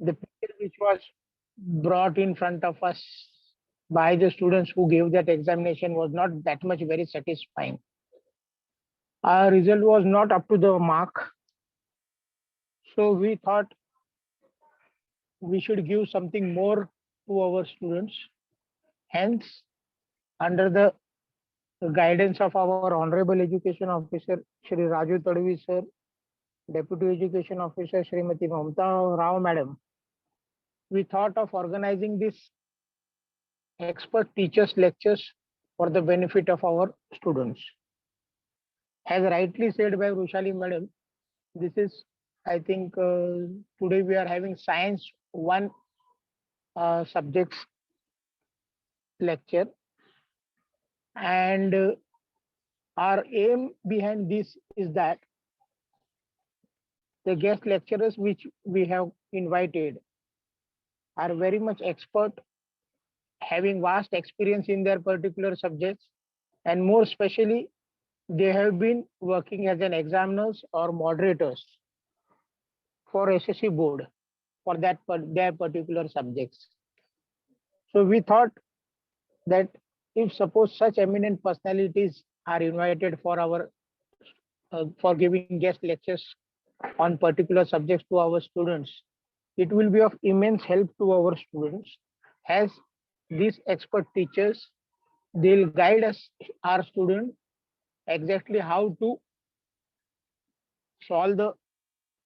the picture which was brought in front of us by the students who gave that examination was not that much very satisfying. Our result was not up to the mark. So we thought we should give something more to our students. Hence, under the guidance of our Honorable Education Officer, Shri Raju Tadvi sir, Deputy Education Officer, Srimati Mamta Rao Madam, we thought of organizing this expert teachers lectures for the benefit of our students. As rightly said by Rushali Madam, this is, I think, today we are having science one subjects lecture, and our aim behind this is that the guest lecturers which we have invited are very much expert, having vast experience in their particular subjects, and more especially they have been working as an examiners or moderators for SSC board for their particular subjects. So we thought that if suppose such eminent personalities are invited for our for giving guest lectures on particular subjects to our students, it will be of immense help to our students, as these expert teachers, they'll guide us, our student, exactly how to solve the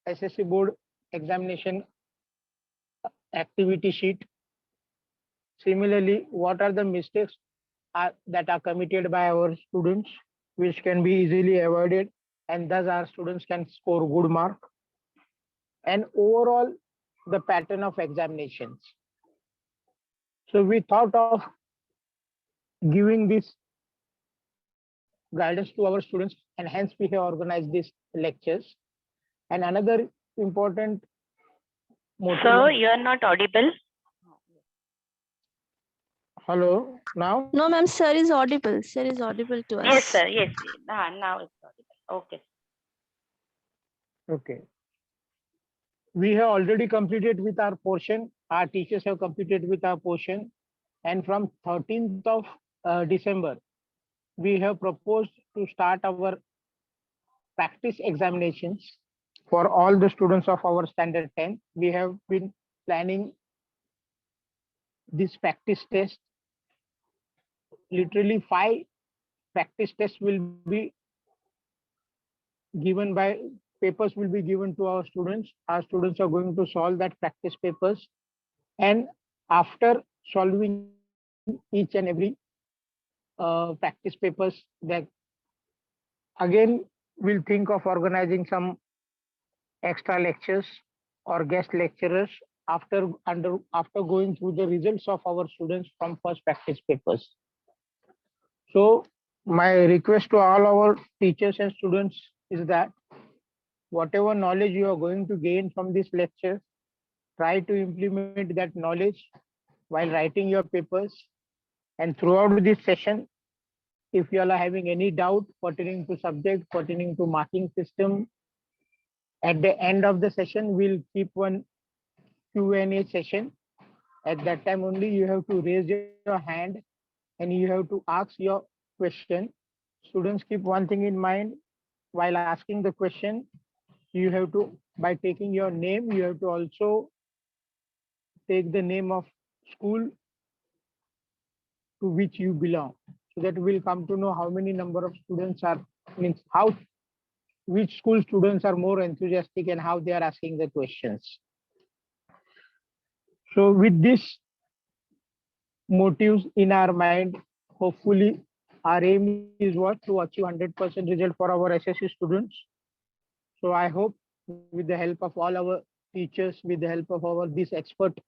SSC board examination activity sheet. Similarly, what are the mistakes that are committed by our students, which can be easily avoided, and thus our students can score good mark. And overall, the pattern of examinations. So we thought of giving this guidance to our students, and hence we have organized these lectures. And another important motive. Sir, you are not audible. Hello, now? No, ma'am, sir is audible. Sir is audible to us. Yes, sir. Yes. Now it's audible. Okay. Okay. We have already completed with our portion. Our teachers have completed with our portion. And from 13th of December, we have proposed to start our practice examinations for all the students of our standard 10. We have been planning this practice test. Literally 5 practice tests will be given by papers will be given to our students. Our students are going to solve that practice papers. And after solving each and every practice papers, that again we'll think of organizing some extra lectures or guest lecturers after going through the results of our students from first practice papers. So my request to all our teachers and students is that whatever knowledge you are going to gain from this lecture, try to implement that knowledge while writing your papers. And throughout this session, if you all are having any doubt pertaining to subject, pertaining to marking system, at the end of the session, we'll keep one Q&A session. At that time only, you have to raise your hand and you have to ask your question. Students, keep one thing in mind while asking the question. You have to, by taking your name, you have to also take the name of school to which you belong, so that we'll come to know how many number of students are, means how, which school students are more enthusiastic and how they are asking the questions. So with this motives in our mind, hopefully our aim is what, to achieve 100% result for our SSC students. So I hope with the help of all our teachers, with the help of our these expert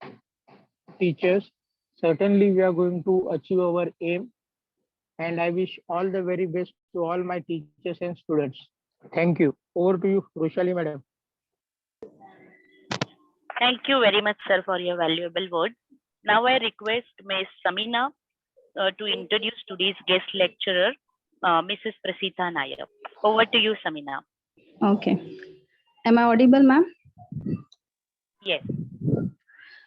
teachers, certainly we are going to achieve our aim. And I wish all the very best to all my teachers and students. Thank you. Over to you, Rushali Madam. Thank you very much, sir, for your valuable words. Now I request Ms. Samina to introduce today's guest lecturer, Mrs. Prasita Nayak. Over to you, Samina. Okay. Am I audible, ma'am? Yes.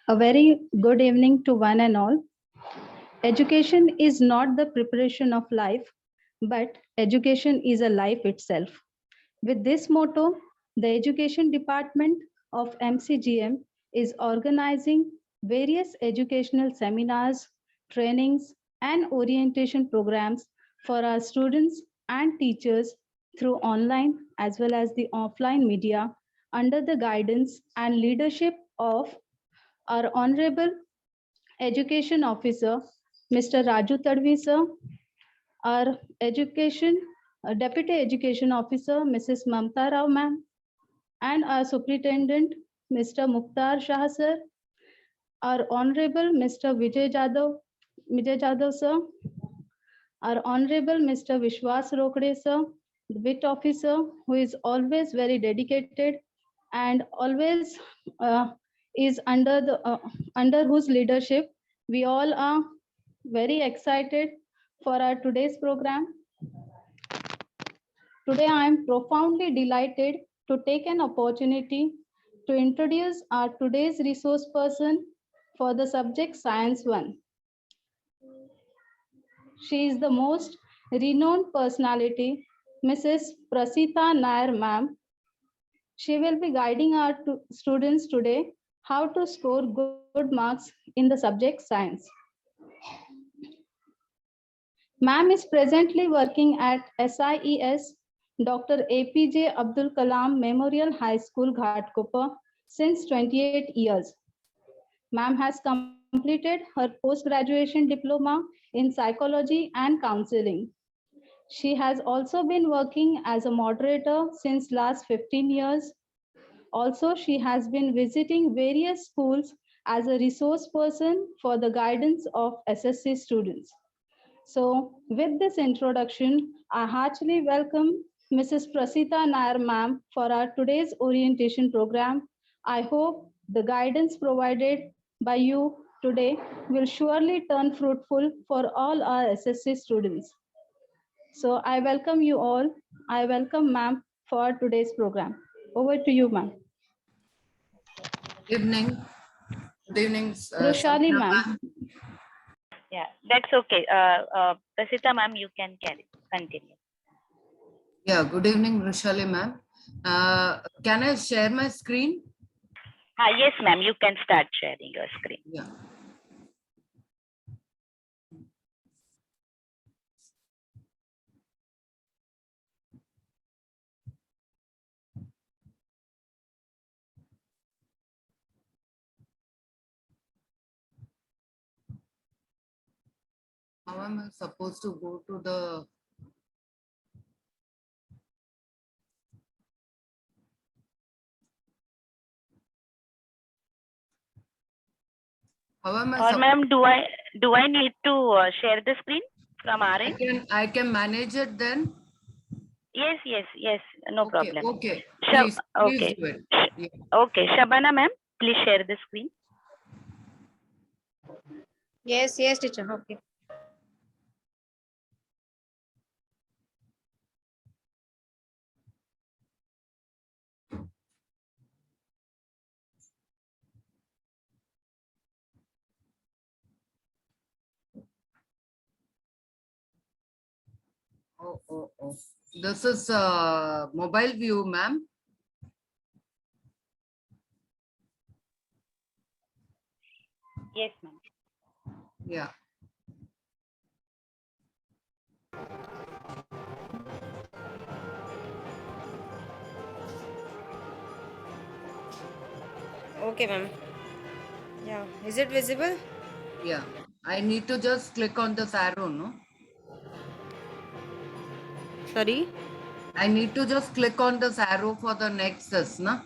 A very good evening to one and all. Education is not the preparation of life, but education is a life itself. With this motto, the Education Department of MCGM is organizing various educational seminars, trainings, and orientation programs for our students and teachers through online as well as the offline media under the guidance and leadership of our Honorable Education Officer, Mr. Raju Tadvi sir, our Deputy Education Officer, Mrs. Mamta Rao ma'am, and our Superintendent, Mr. Mukhtar Shah sir, our Honorable Mr. Vijay Jadhav sir, our Honorable Mr. Vishwas Rokde sir, the WIT officer who is always very dedicated and always is under whose leadership we all are very excited for our today's program. Today I am profoundly delighted to take an opportunity to introduce our today's resource person for the subject Science 1. She is the most renowned personality, Mrs. Prasita Nair ma'am. She will be guiding our students today how to score good marks in the subject science. Ma'am is presently working at SIES Dr. APJ Abdul Kalam Memorial High School, Ghatkopar since 28 years. Ma'am has completed her post-graduation diploma in psychology and counseling. She has also been working as a moderator since last 15 years. Also, she has been visiting various schools as a resource person for the guidance of SSC students. So with this introduction, I heartily welcome Mrs. Prasita Nair ma'am for our today's orientation program. I hope the guidance provided by you today will surely turn fruitful for all our SSC students. So I welcome you all. I welcome ma'am for today's program. Over to you, ma'am. Evening. Good evening. Roshali Samina ma'am. Yeah, that's okay. Prasita ma'am, you can continue. Yeah, good evening, Roshali ma'am. Can I share my screen? Yes, ma'am, you can start sharing your screen. Yeah. How am I supposed to go to the... How am I Or supposed... ma'am, do I need to share the screen from our end? I can manage it then? Yes, no Okay, problem. okay. Please Okay. do it. Yeah. Okay, Shabana ma'am, please share the screen. Yes, teacher. Okay. Oh. This is mobile view, ma'am. Yes, ma'am. Yeah. Okay, ma'am. Yeah. Is it visible? Yeah. I need to just click on this arrow, no? Sorry. I need to just click on this arrow for the next test, no?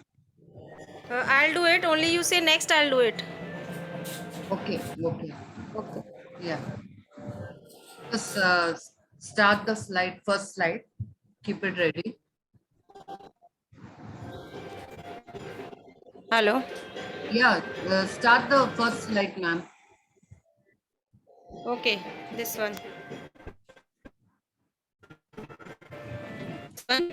I'll do it. Only you say next, I'll do it. Okay. Okay. Yeah. Just start the slide, first slide. Keep it ready. Hello. Yeah, start the first slide, ma'am. Okay. This one. This one.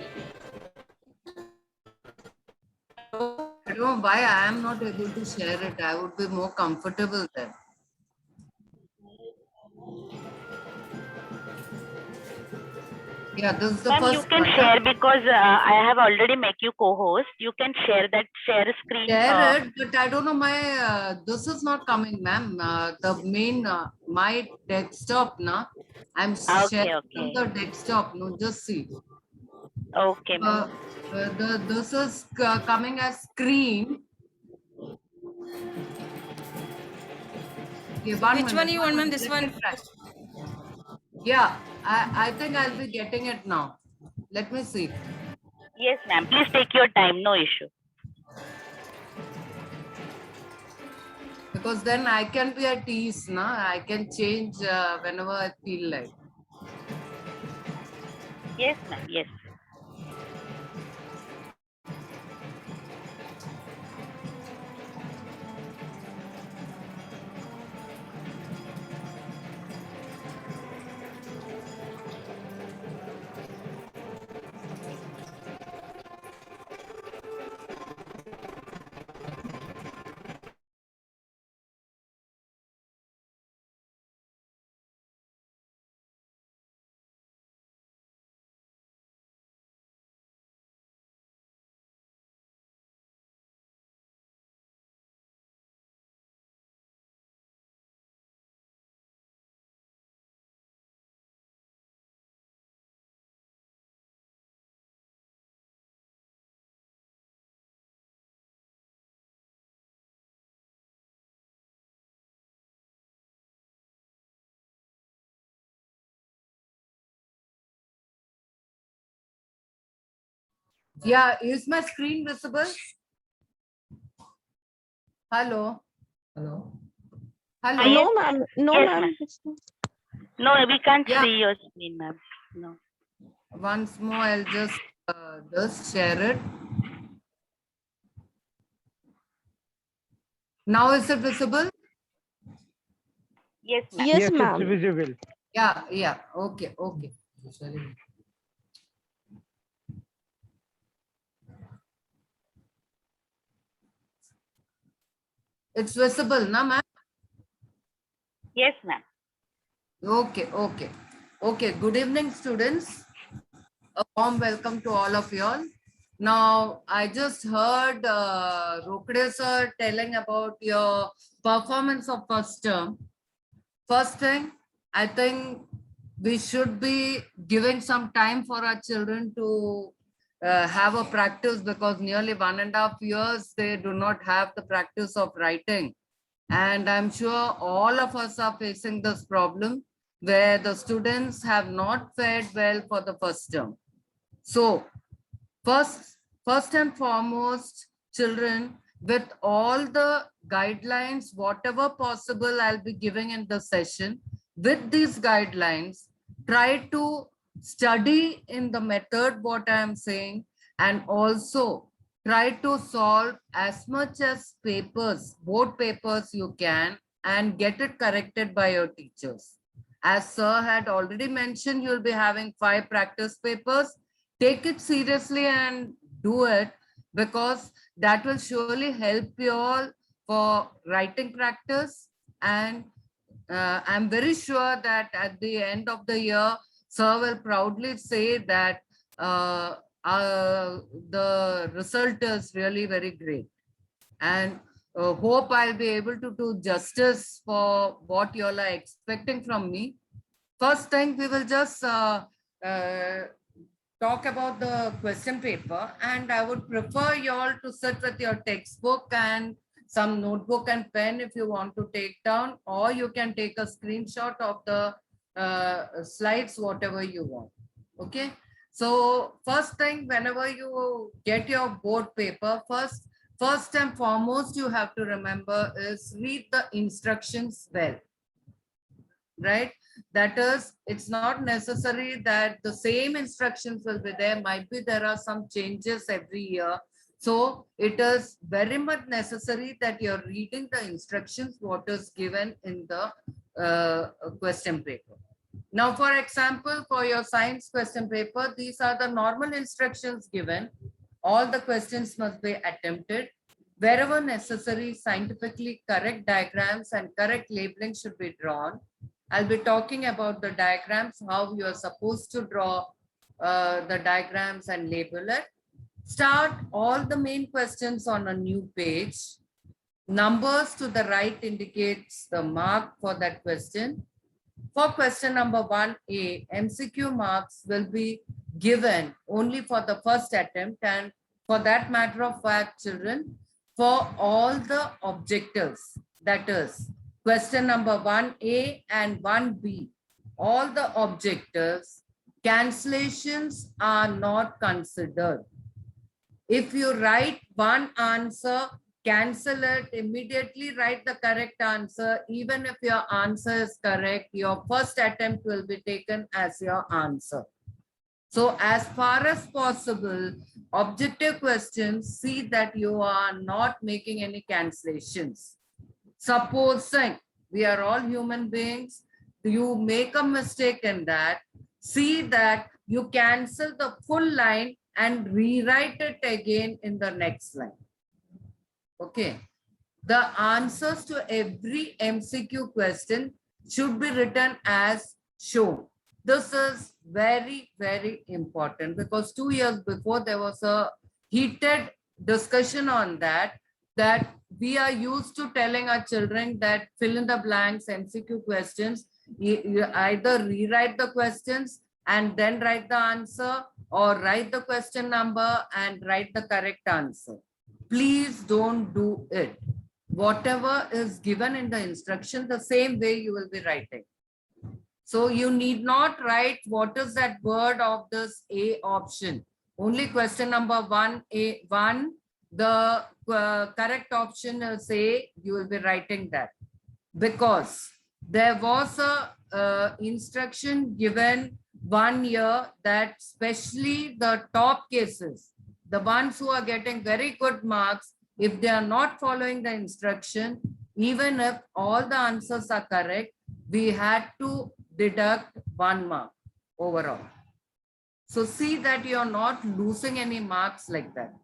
don't know why I am not able to share it. I would be more comfortable then. Yeah, this is the Ma'am, you first can one. share because I have already make you co-host. You can share that share screen. Share it, but I don't know my, this is not coming, ma'am. The main, my desktop, na. I'm Okay, sharing from okay. the desktop, no, just see. Okay, ma'am. This is coming as screen. Okay, Which one you want, ma'am? This Let me one? try. Yeah, I think I'll be getting it now. Let me see. Yes, ma'am. Please take your time. No issue. Because then I can be at ease, na. I can change whenever I feel like. Yes, ma'am. Yes. Yeah, is my screen visible? Hello. Hello. Hello. Yes. No, ma'am. No, Yes, ma'am. ma'am. It's not. No, we can't Yeah. see your screen, ma'am. No. Once more, I'll just share it. Now is it visible? Yes, ma'am. Yes, Yes, it's ma'am. visible. Yeah, yeah. Okay, okay. It's visible, na, ma'am? Yes, ma'am. Okay, okay. Okay, good evening, students. A warm welcome to all of you all. Now, I just heard Rokde sir telling about your performance of first term. First thing, I think we should be giving some time for our children to have a practice, because nearly 1.5 years they do not have the practice of writing. And I'm sure all of us are facing this problem where the students have not fared well for the first term. So first and foremost, children, with all the guidelines, whatever possible, I'll be giving in the session. With these guidelines, try to study in the method what I am saying, and also try to solve as much as papers, board papers you can, and get it corrected by your teachers. As sir had already mentioned, you'll be having 5 practice papers. Take it seriously and do it, because that will surely help you all for writing practice. And I'm very sure that at the end of the year, sir will proudly say that the result is really very great. And hope I'll be able to do justice for what you all are expecting from me. First thing, we will just talk about the question paper, and I would prefer you all to sit with your textbook and some notebook and pen if you want to take down, or you can take a screenshot of the slides, whatever you want. Okay. So first thing, whenever you get your board paper, first and foremost, you have to remember is read the instructions well. Right? That is, it's not necessary that the same instructions will be there. Might be there are some changes every year. So it is very much necessary that you're reading the instructions, what is given in the question paper. Now, for example, for your science question paper, these are the normal instructions given. All the questions must be attempted. Wherever necessary, scientifically correct diagrams and correct labeling should be drawn. I'll be talking about the diagrams, how you are supposed to draw the diagrams and label it. Start all the main questions on a new page. Numbers to the right indicates the mark for that question. For question number 1A, MCQ marks will be given only for the first attempt, and for that matter of fact, children, for all the objectives, that is question number 1A and 1B, all the objectives, cancellations are not considered. If you write one answer, cancel it, immediately write the correct answer. Even if your answer is correct, your first attempt will be taken as your answer. So as far as possible, objective questions, see that you are not making any cancellations. Supposing we are all human beings, you make a mistake in that, see that you cancel the full line and rewrite it again in the next line. Okay. The answers to every MCQ question should be written as shown. This is very, very important because 2 years before there was a heated discussion on that we are used to telling our children that fill in the blanks MCQ questions. You either rewrite the questions and then write the answer, or write the question number and write the correct answer. Please don't do it. Whatever is given in the instruction, the same way you will be writing. So you need not write what is that word of this A option. Only question number 1A1, the correct option is A, you will be writing that. Because there was a instruction given 1 year that especially the top cases, the ones who are getting very good marks, if they are not following the instruction, even if all the answers are correct, we had to deduct 1 mark overall. So see that you are not losing any marks like that.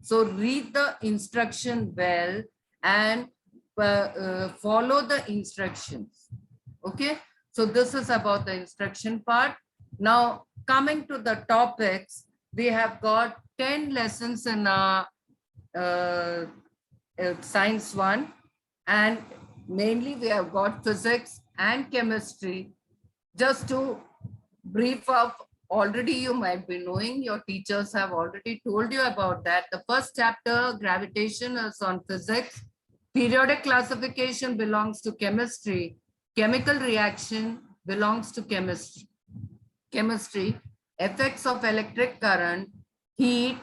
So read the instruction well and follow the instructions. Okay. So this is about the instruction part. Now coming to the topics, we have got 10 lessons in our science 1, and mainly we have got physics and chemistry. Just to brief up, already you might be knowing, your teachers have already told you about that. The first chapter, gravitation, is on physics. Periodic classification belongs to chemistry. Chemical reaction belongs to chemistry. Effects of electric current, heat,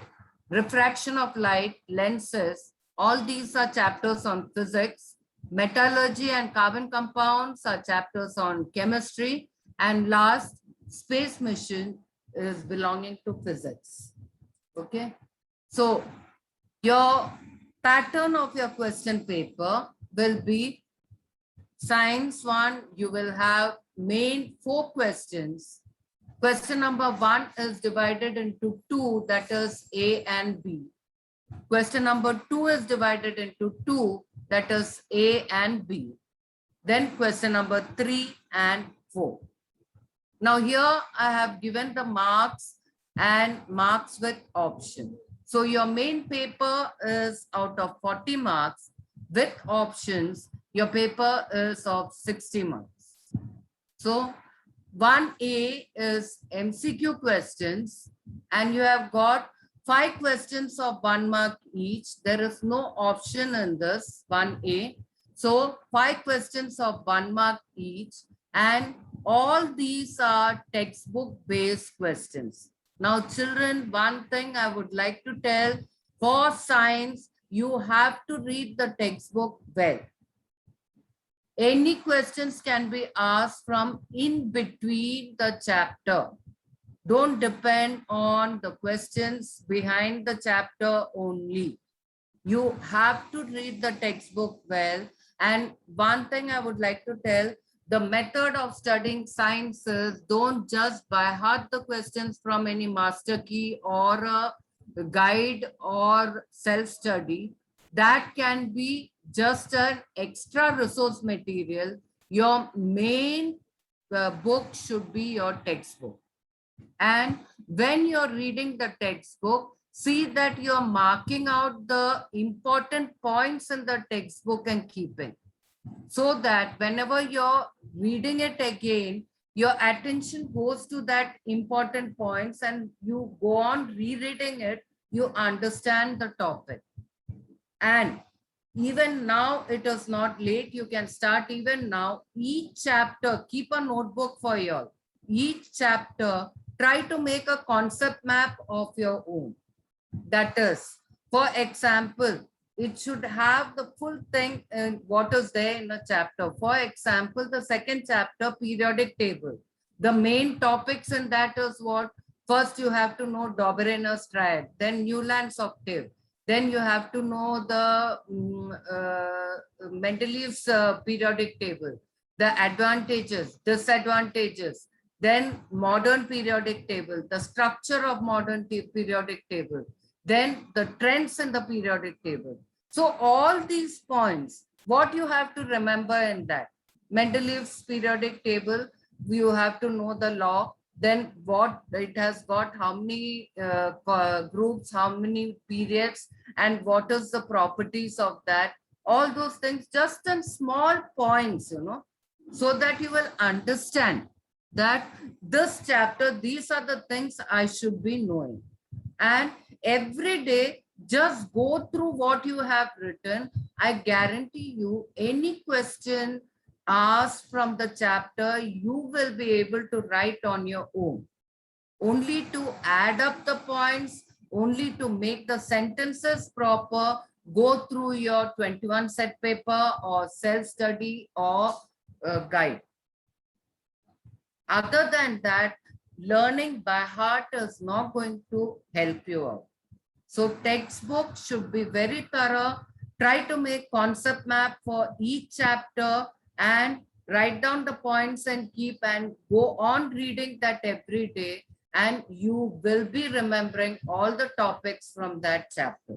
refraction of light, lenses, all these are chapters on physics. Metallurgy and carbon compounds are chapters on chemistry. And last, space mission is belonging to physics. Okay. So your pattern of your question paper will be science 1, you will have main 4 questions. Question number 1 is divided into 2, that is A and B. Question number 2 is divided into 2, that is A and B. Then question number 3 and 4. Now here I have given the marks and marks with option. So your main paper is out of 40 marks. With options, your paper is of 60 marks. So 1A is MCQ questions, and you have got 5 questions of 1 mark each. There is no option in this 1A. So 5 questions of 1 mark each, and all these are textbook based questions. Now children, one thing I would like to tell, for science, you have to read the textbook well. Any questions can be asked from in between the chapter. Don't depend on the questions behind the chapter only. You have to read the textbook well. And one thing I would like to tell, the method of studying science is don't just by heart the questions from any master key or a guide or self-study. that can be just an extra resource material. Your main book should be your textbook. And when you're reading the textbook, see that you're marking out the important points in the textbook and keeping, so that whenever you're reading it again, your attention goes to that important points and you go on rereading it, you understand the topic. And even now, it is not late. You can start even now. Each chapter, keep a notebook for you. Each chapter, try to make a concept map of your own. That is, for example, it should have the full thing and what is there in a chapter. For example, the second chapter, periodic table. The main topics in that is what? First, you have to know Doberener's triad, then Newland's octave. Then you have to know the Mendeleev's periodic table, the advantages, disadvantages, then modern periodic table, the structure of modern periodic table, then the trends in the periodic table. So all these points, what you have to remember in that, Mendeleev's periodic table, you have to know the law, then what it has got, how many groups, how many periods, and what is the properties of that, all those things, just in small points, so that you will understand that this chapter, these are the things I should be knowing. And every day, just go through what you have written. I guarantee you, any question asked from the chapter, you will be able to write on your own. Only to add up the points, only to make the sentences proper, go through your 21 set paper or self-study or guide. Other than that, learning by heart is not going to help you out. So textbook should be very thorough. Try to make concept map for each chapter and write down the points and keep, and go on reading that every day, and you will be remembering all the topics from that chapter.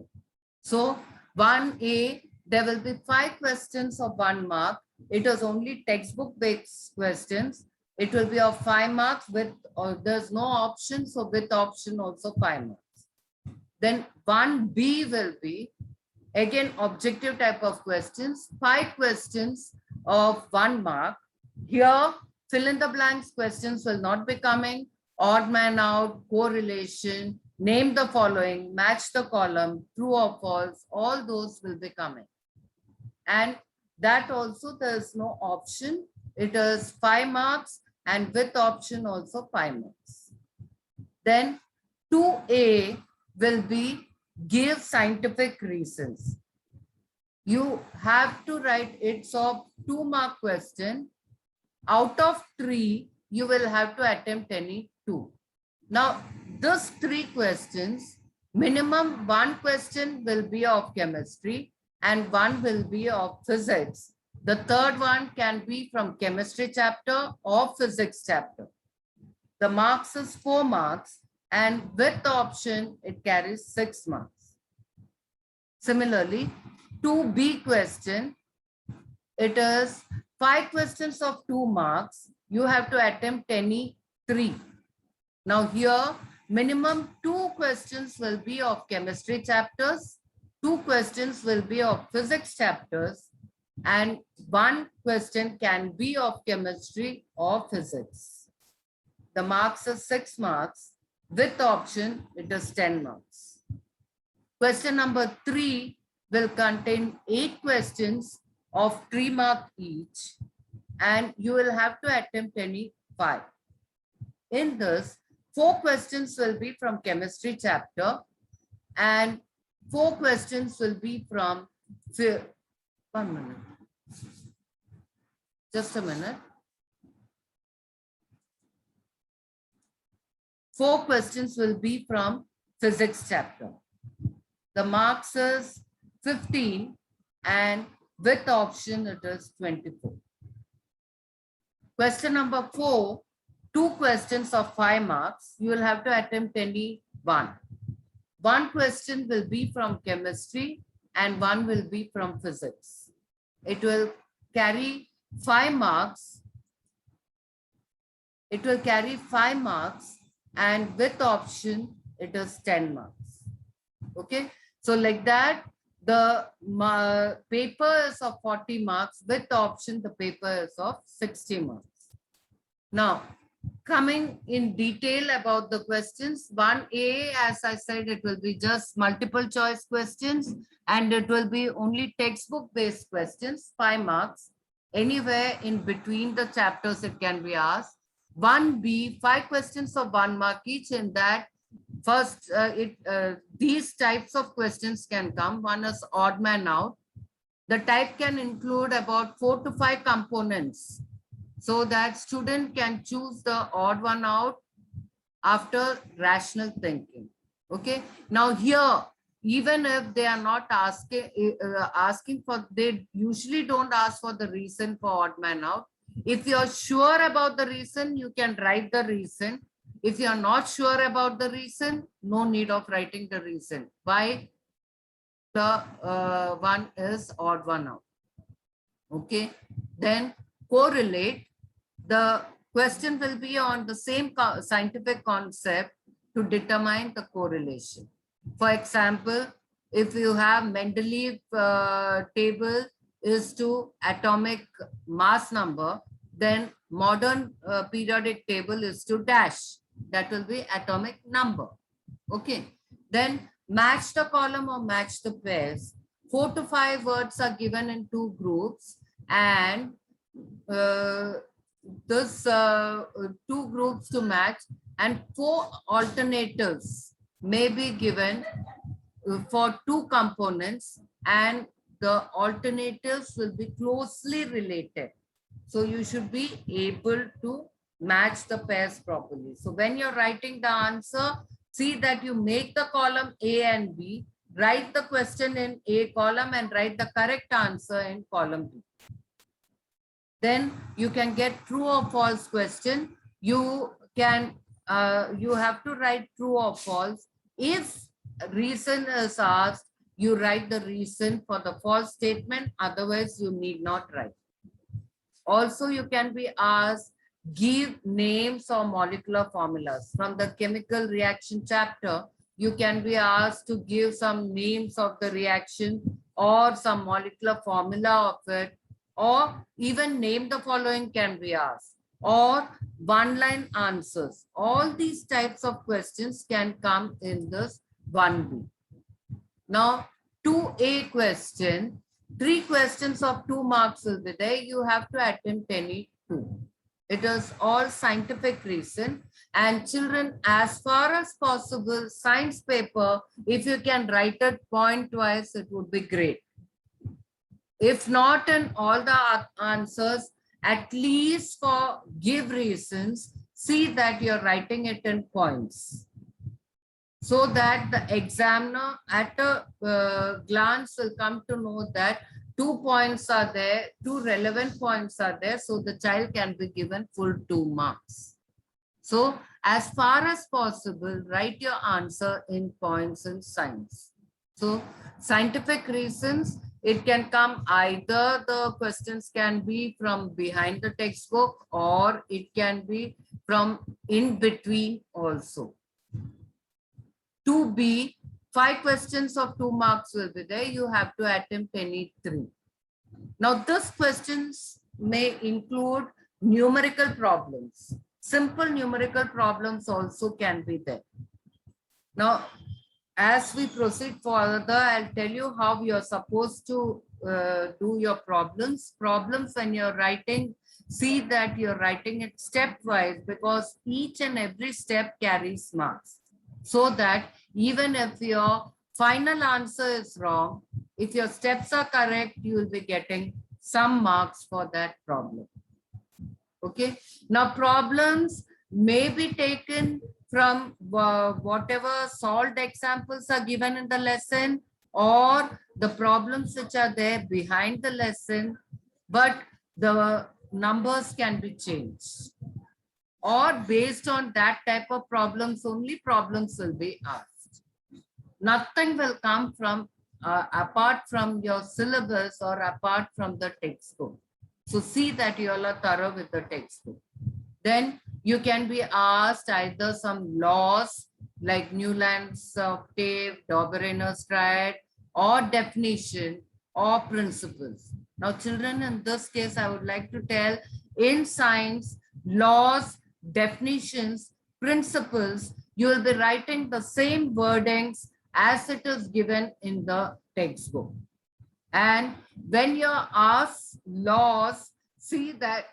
So 1A, there will be 5 questions of 1 mark. It is only textbook based questions. It will be of 5 marks with, or there's no option, so with option also 5 marks. Then 1B will be again objective type of questions, 5 questions of 1 mark. Here, fill in the blanks questions will not be coming. Odd man out, correlation, name the following, match the column, true or false, all those will be coming. And that also there's no option. It is 5 marks and with option also 5 marks. Then 2A will be give scientific reasons. You have to write, it's a 2 mark question. Out of 3, you will have to attempt any 2. Now, these 3 questions, minimum 1 question will be of chemistry and 1 will be of physics. The third one can be from chemistry chapter or physics chapter. The marks is 4 marks and with the option, it carries 6 marks. Similarly, 2B question, it is 5 questions of 2 marks. You have to attempt any 3. Now here, minimum 2 questions will be of chemistry chapters, 2 questions will be of physics chapters, and 1 question can be of chemistry or physics. The marks are 6 marks. With option, it is 10 marks. Question number 3 will contain 8 questions of 3 marks each, and you will have to attempt any 5. In this, 4 questions will be from chemistry chapter and 4 questions will be from, 1 minute, just a minute. 4 questions will be from physics chapter. The marks is 15 and with option it is 24. Question number 4, 2 questions of 5 marks. You will have to attempt any 1. 1 question will be from chemistry and one will be from physics. It will carry 5 marks. It will carry 5 marks, and with option, it is 10 marks. Okay, so like that, the paper is of 40 marks, with option, the paper is of 60 marks. Now, coming in detail about the questions, 1A, as I said, it will be just multiple choice questions, and it will be only textbook based questions, 5 marks. Anywhere in between the chapters it can be asked. 1B, 5 questions of 1 mark each. In that, first, these types of questions can come. One is odd man out. The type can include about 4 to 5 components, so that student can choose the odd one out after rational thinking. Okay. Now here, even if they are not asking for, they usually don't ask for the reason for odd man out. If you're sure about the reason, you can write the reason. If you're not sure about the reason, no need of writing the reason. Why the one is odd one out. Okay. Then correlate. The question will be on the same scientific concept to determine the correlation. For example, if you have Mendeleev table is to atomic mass number, then modern periodic table is to dash. That will be atomic number. Okay. Then match the column or match the pairs. 4 to 5 words are given in 2 groups, and this 2 groups to match, and 4 alternatives may be given for 2 components, and the alternatives will be closely related. So you should be able to match the pairs properly. So when you're writing the answer, see that you make the column A and B, write the question in A column and write the correct answer in column B. Then you can get true or false question. You can, you have to write true or false. If reason is asked, you write the reason for the false statement. Otherwise, you need not write. Also, you can be asked, give names or molecular formulas. From the chemical reaction chapter, you can be asked to give some names of the reaction or some molecular formula of it, or even name the following can be asked, or one-line answers. All these types of questions can come in this 1B. Now, 2A question, 3 questions of 2 marks will be there. You have to attempt any 2. It is all scientific reason, and children, as far as possible, science paper, if you can write it point-wise, it would be great. If not in all the answers, at least for give reasons, see that you're writing it in points, so that the examiner at a glance will come to know that 2 points are there, 2 relevant points are there, so the child can be given full 2 marks. So as far as possible, write your answer in points in science. So scientific reasons, it can come either the questions can be from behind the textbook, or it can be from in between also. 2B, 5 questions of 2 marks will be there. You have to attempt any 3. Now, these questions may include numerical problems. Simple numerical problems also can be there. Now, as we proceed further, I'll tell you how you're supposed to do your problems. Problems when you're writing, see that you're writing it stepwise, because each and every step carries marks. So that even if your final answer is wrong, if your steps are correct, you will be getting some marks for that problem. Okay. Now, problems may be taken from whatever solved examples are given in the lesson, or the problems which are there behind the lesson, but the numbers can be changed. Or based on that type of problems, only problems will be asked. Nothing will come from apart from your syllabus or apart from the textbook. So see that you all are thorough with the textbook. Then you can be asked either some laws like Newland's octave, Daubereyne's triad, or definition or principles. Now, children, in this case, I would like to tell in science, laws, definitions, principles, you will be writing the same wordings as it is given in the textbook. And when you're asked laws, see that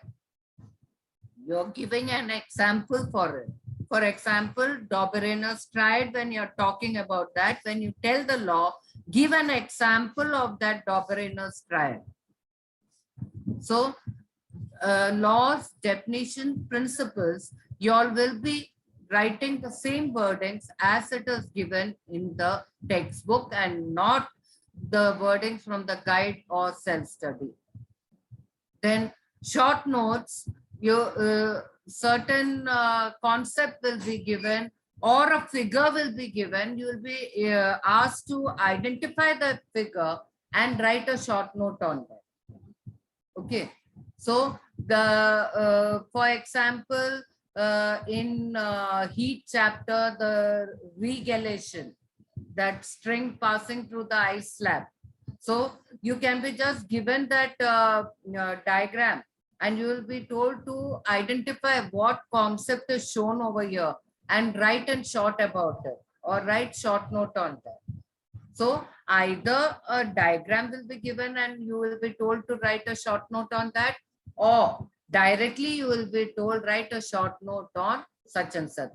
you're giving an example for it. For example, Daubereyne's triad, when you're talking about that, when you tell the law, give an example of that Daubereyne's triad. So, laws, definition, principles, you all will be writing the same wordings as it is given in the textbook and not the wordings from the guide or self-study. Then short notes, certain concept will be given or a figure will be given. You will be asked to identify the figure and write a short note on that. Okay. So the for example, in heat chapter, the regelation, that string passing through the ice slab. So you can be just given that diagram and you will be told to identify what concept is shown over here and write in short about it or write short note on that. So either a diagram will be given and you will be told to write a short note on that, or directly you will be told write a short note on such and such.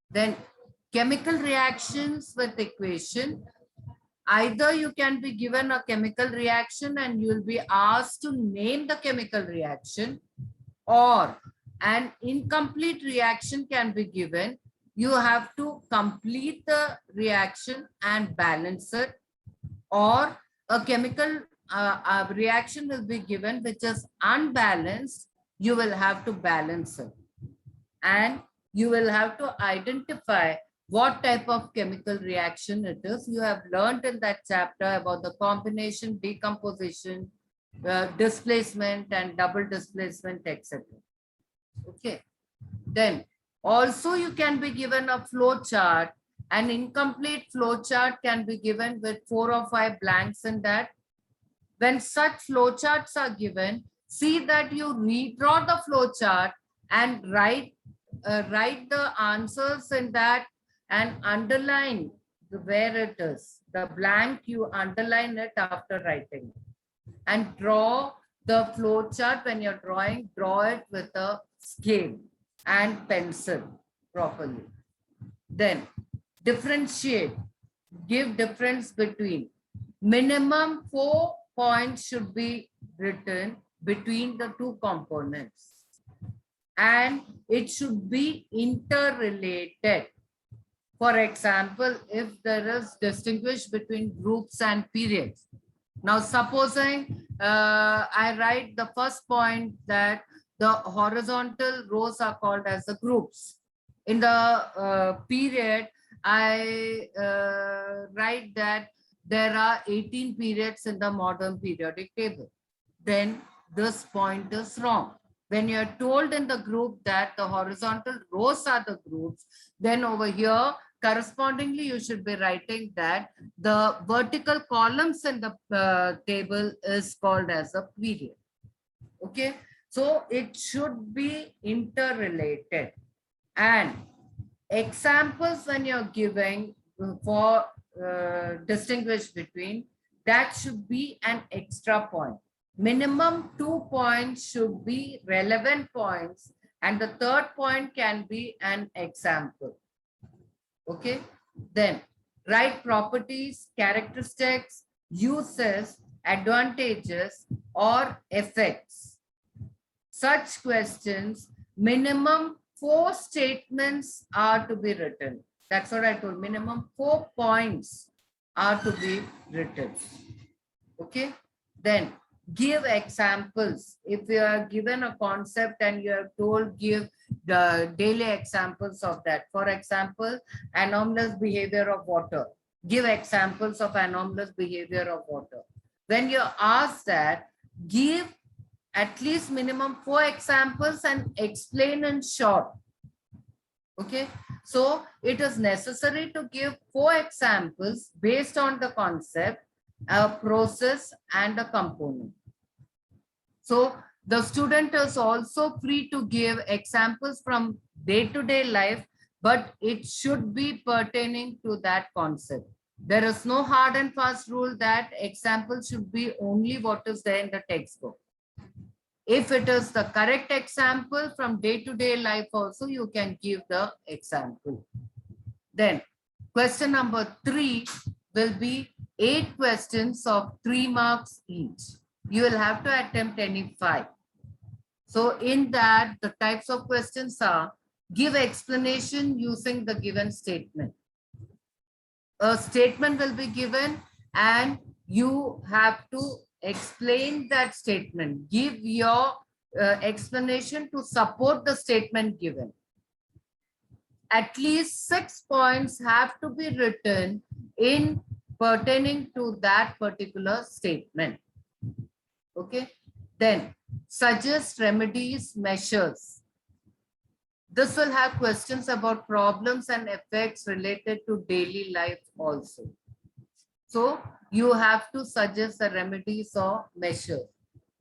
Then chemical reactions with equation. Either you can be given a chemical reaction and you will be asked to name the chemical reaction, or an incomplete reaction can be given. You have to complete the reaction and balance it, or a chemical reaction will be given which is unbalanced. You will have to balance it. And you will have to identify what type of chemical reaction it is. You have learned in that chapter about the combination, decomposition, displacement and double displacement, etc. Okay. Then also you can be given a flow chart. An incomplete flow chart can be given with 4 or 5 blanks in that. When such flow charts are given, see that you redraw the flow chart and write the answers in that and underline where it is. The blank, you underline it after writing. And draw the flow chart. When you're drawing, draw it with a scale and pencil properly. Then differentiate. Give difference between. Minimum 4 points should be written between the two components. And it should be interrelated. For example, if there is distinguish between groups and periods. Now, supposing I write the first point that the horizontal rows are called as the groups. In the period, I write that there are 18 periods in the modern periodic table. Then this point is wrong. When you're told in the group that the horizontal rows are the groups, then over here, correspondingly, you should be writing that the vertical columns in the table is called as a period. Okay, so it should be interrelated. And examples when you're giving for distinguish between, that should be an extra point. Minimum 2 points should be relevant points, and the third point can be an example. Okay, then write properties, characteristics, uses, advantages, or effects. Such questions, minimum 4 statements are to be written. That's what I told. Minimum 4 points are to be written. Okay, then give examples. If you are given a concept and you are told give the daily examples of that. For example, anomalous behavior of water. give examples of anomalous behavior of water. When you're asked that, give at least minimum 4 examples and explain in short. Okay, so it is necessary to give 4 examples based on the concept, a process and a component. So the student is also free to give examples from day-to-day life, but it should be pertaining to that concept. There is no hard and fast rule that examples should be only what is there in the textbook. If it is the correct example from day-to-day life also, you can give the example. Then question number 3 will be 8 questions of 3 marks each. You will have to attempt any 5. So in that, the types of questions are: give explanation using the given statement. A statement will be given and you have to explain that statement. Give your explanation to support the statement given. At least 6 points have to be written in pertaining to that particular statement. Okay, then suggest remedies, measures. This will have questions about problems and effects related to daily life also. So you have to suggest the remedies or measures.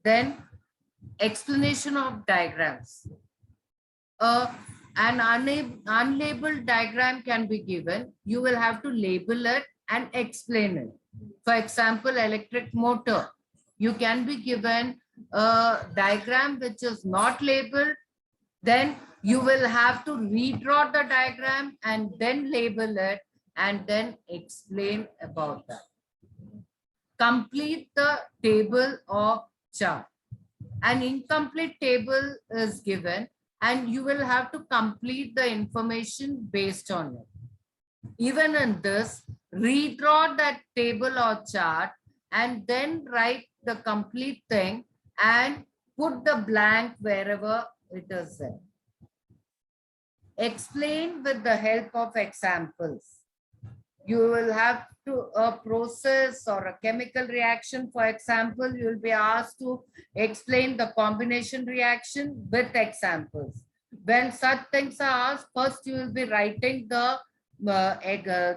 Then explanation of diagrams. An unlabeled diagram can be given. You will have to label it and explain it. For example, electric motor. You can be given a diagram which is not labeled. Then you will have to redraw the diagram and then label it and then explain about that. Complete the table or chart. An incomplete table is given and you will have to complete the information based on it. Even in this, redraw that table or chart and then write the complete thing and put the blank wherever it is there. Explain with the help of examples. You will have to a process or a chemical reaction. For example, you will be asked to explain the combination reaction with examples. When such things are asked, first you will be writing the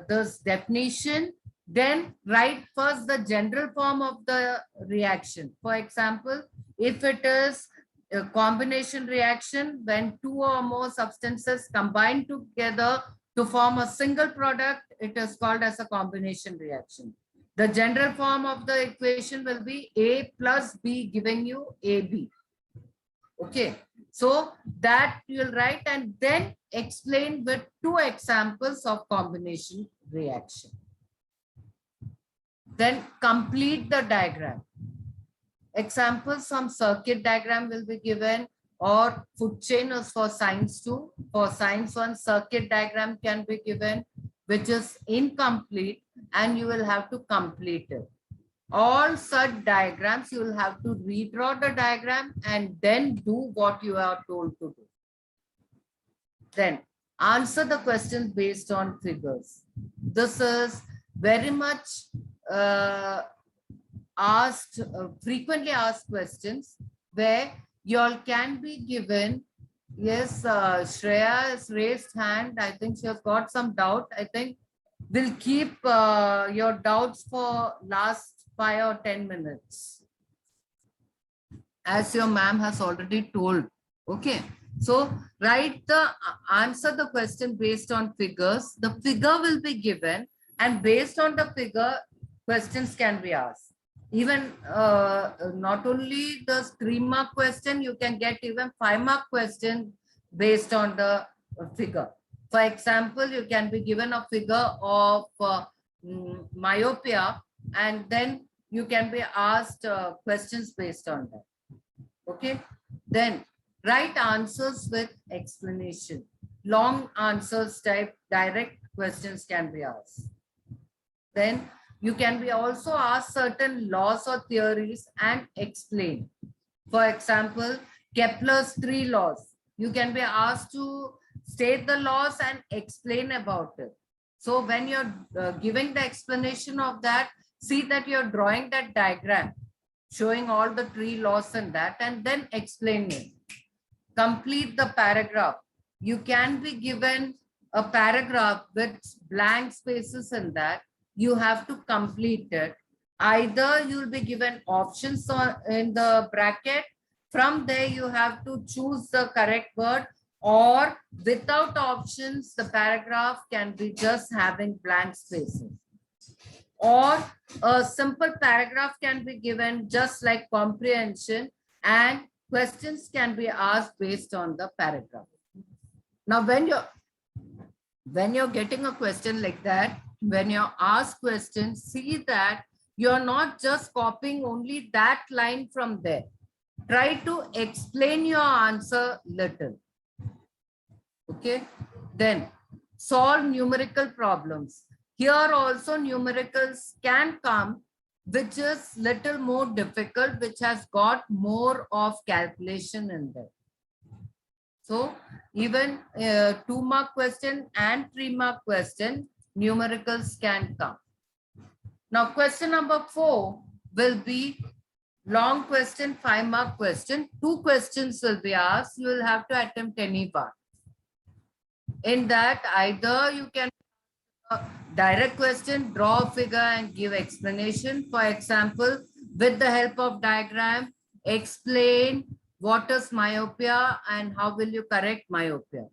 this definition, then write first the general form of the reaction. For example, if it is a combination reaction, when 2 or more substances combine together to form a single product, it is called as a combination reaction. The general form of the equation will be A plus B giving you AB. Okay, so that you will write and then explain with 2 examples of combination reaction. Then complete the diagram. Examples from circuit diagram will be given, or food chain is for science 2. For science 1, circuit diagram can be given, which is incomplete and you will have to complete it. All such diagrams, you will have to redraw the diagram and then do what you are told to do. Then answer the questions based on figures. This is very much frequently asked questions where you all can be given. Yes, Shreya has raised hand. I think she has got some doubt. I think we'll keep your doubts for last 5 or 10 minutes. As your ma'am has already told. Okay. So write the answer the question based on figures. The figure will be given and based on the figure, questions can be asked. Even not only the 3-mark question, you can get even 5-mark question based on the figure. For example, you can be given a figure of myopia and then you can be asked questions based on that. Okay, then write answers with explanation. Long answers type direct questions can be asked. Then you can be also asked certain laws or theories and explain. For example, Kepler's 3 laws. You can be asked to state the laws and explain about it. So when you're giving the explanation of that, see that you're drawing that diagram, showing all the tree laws and that, and then explaining. Complete the paragraph. You can be given a paragraph with blank spaces in that. You have to complete it. Either you'll be given options in the bracket. From there, you have to choose the correct word, or without options, the paragraph can be just having blank spaces. Or a simple paragraph can be given just like comprehension, and questions can be asked based on the paragraph. Now, when you're getting a question like that, when you're asked questions, see that you're not just copying only that line from there. Try to explain your answer little. Okay, then solve numerical problems. Here also numericals can come, which is little more difficult, which has got more of calculation in there. So even 2-mark question and 3-mark question, numericals can come. Now question number 4 will be long question, 5-mark question. 2 questions will be asked. You will have to attempt any one. In that, either you can direct question, draw a figure and give explanation. For example, with the help of diagram, explain what is myopia and how will you correct myopia.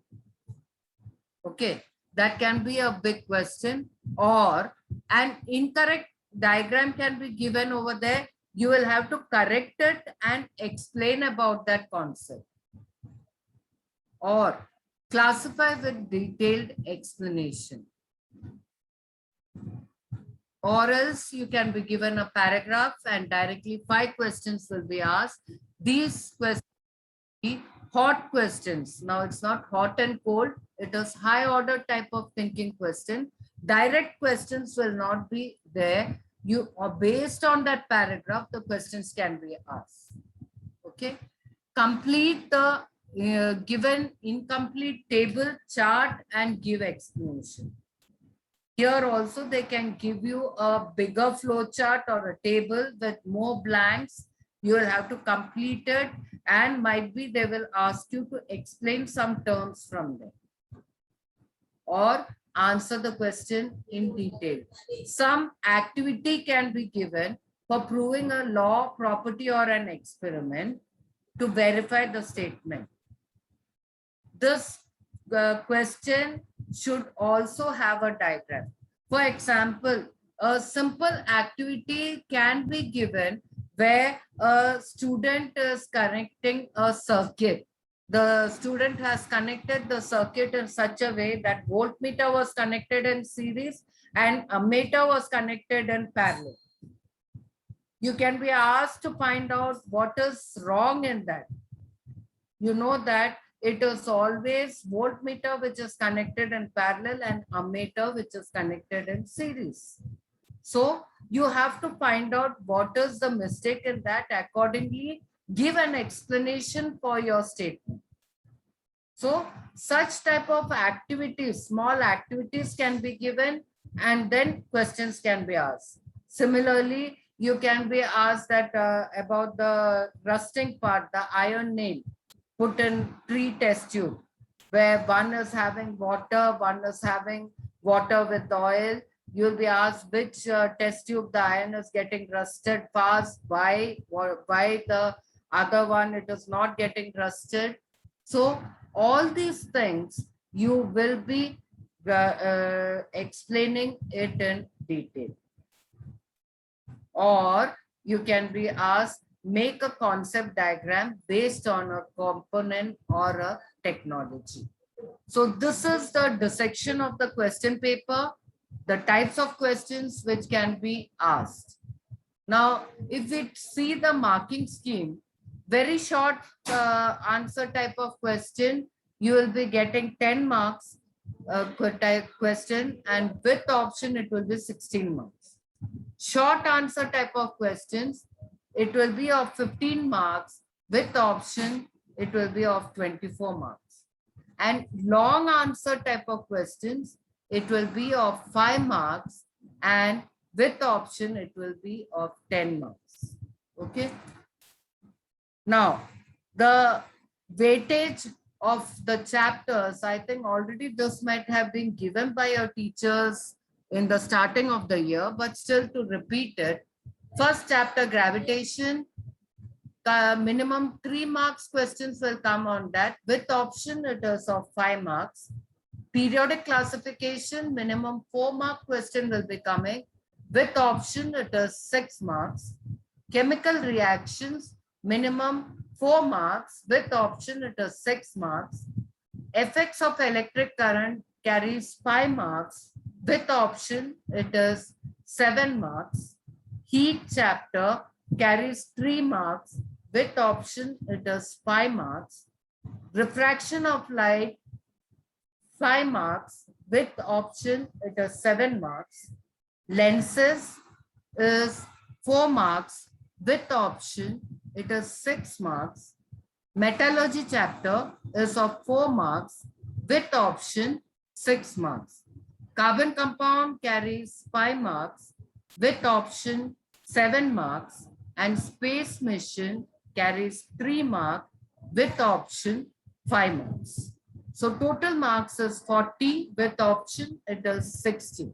Okay, that can be a big question. Or an incorrect diagram can be given over there. You will have to correct it and explain about that concept. Or classify with detailed explanation. Or else you can be given a paragraph and directly 5 questions will be asked. These questions will be hot questions. Now it's not hot and cold. It is high order type of thinking question. Direct questions will not be there. You are based on that paragraph, the questions can be asked. Okay. Complete the given incomplete table, chart and give explanation. Here also they can give you a bigger flow chart or a table with more blanks. You will have to complete it, and might be they will ask you to explain some terms from there or answer the question in detail. Some activity can be given for proving a law, property or an experiment to verify the statement. This question should also have a diagram. For example, a simple activity can be given where a student is connecting a circuit. The student has connected the circuit in such a way that voltmeter was connected in series and ammeter was connected in parallel. You can be asked to find out what is wrong in that. You know that it is always voltmeter which is connected in parallel and ammeter which is connected in series. So you have to find out what is the mistake in that. Accordingly, give an explanation for your statement. So such type of activities, small activities can be given and then questions can be asked. Similarly, you can be asked that about the rusting part, the iron nail. Put in 3 test tube where one is having water, one is having water with oil. You'll be asked which test tube the iron is getting rusted fast, why the other one it is not getting rusted. So all these things you will be explaining it in detail. Or you can be asked, make a concept diagram based on a component or a technology. So this is the dissection of the question paper, the types of questions which can be asked. Now, if we see the marking scheme, very short answer type of question, you will be getting 10 marks type question, and with option it will be 16 marks. Short answer type of questions, it will be of 15 marks. With option, it will be of 24 marks. And long answer type of questions, it will be of 5 marks, and with option, it will be of 10 marks. Okay. Now, the weightage of the chapters, I think already this might have been given by your teachers in the starting of the year, but still to repeat it. First chapter, gravitation, the minimum 3 marks questions will come on that. With option, it is of 5 marks. Periodic classification, minimum 4 mark question will be coming. With option, it is 6 marks. Chemical reactions, minimum 4 marks. With option, it is 6 marks. Effects of electric current carries 5 marks. With option, it is 7 marks. Heat chapter carries 3 marks. With option, it is 5 marks. Refraction of light, 5 marks. With option, it is 7 marks. Lenses is 4 marks. With option, it is 6 marks. Metallurgy chapter is of 4 marks. With option, 6 marks. Carbon compound carries 5 marks. With option, 7 marks. And space mission carries 3 marks. With option, 5 marks. So total marks is 40. With option, it is 60.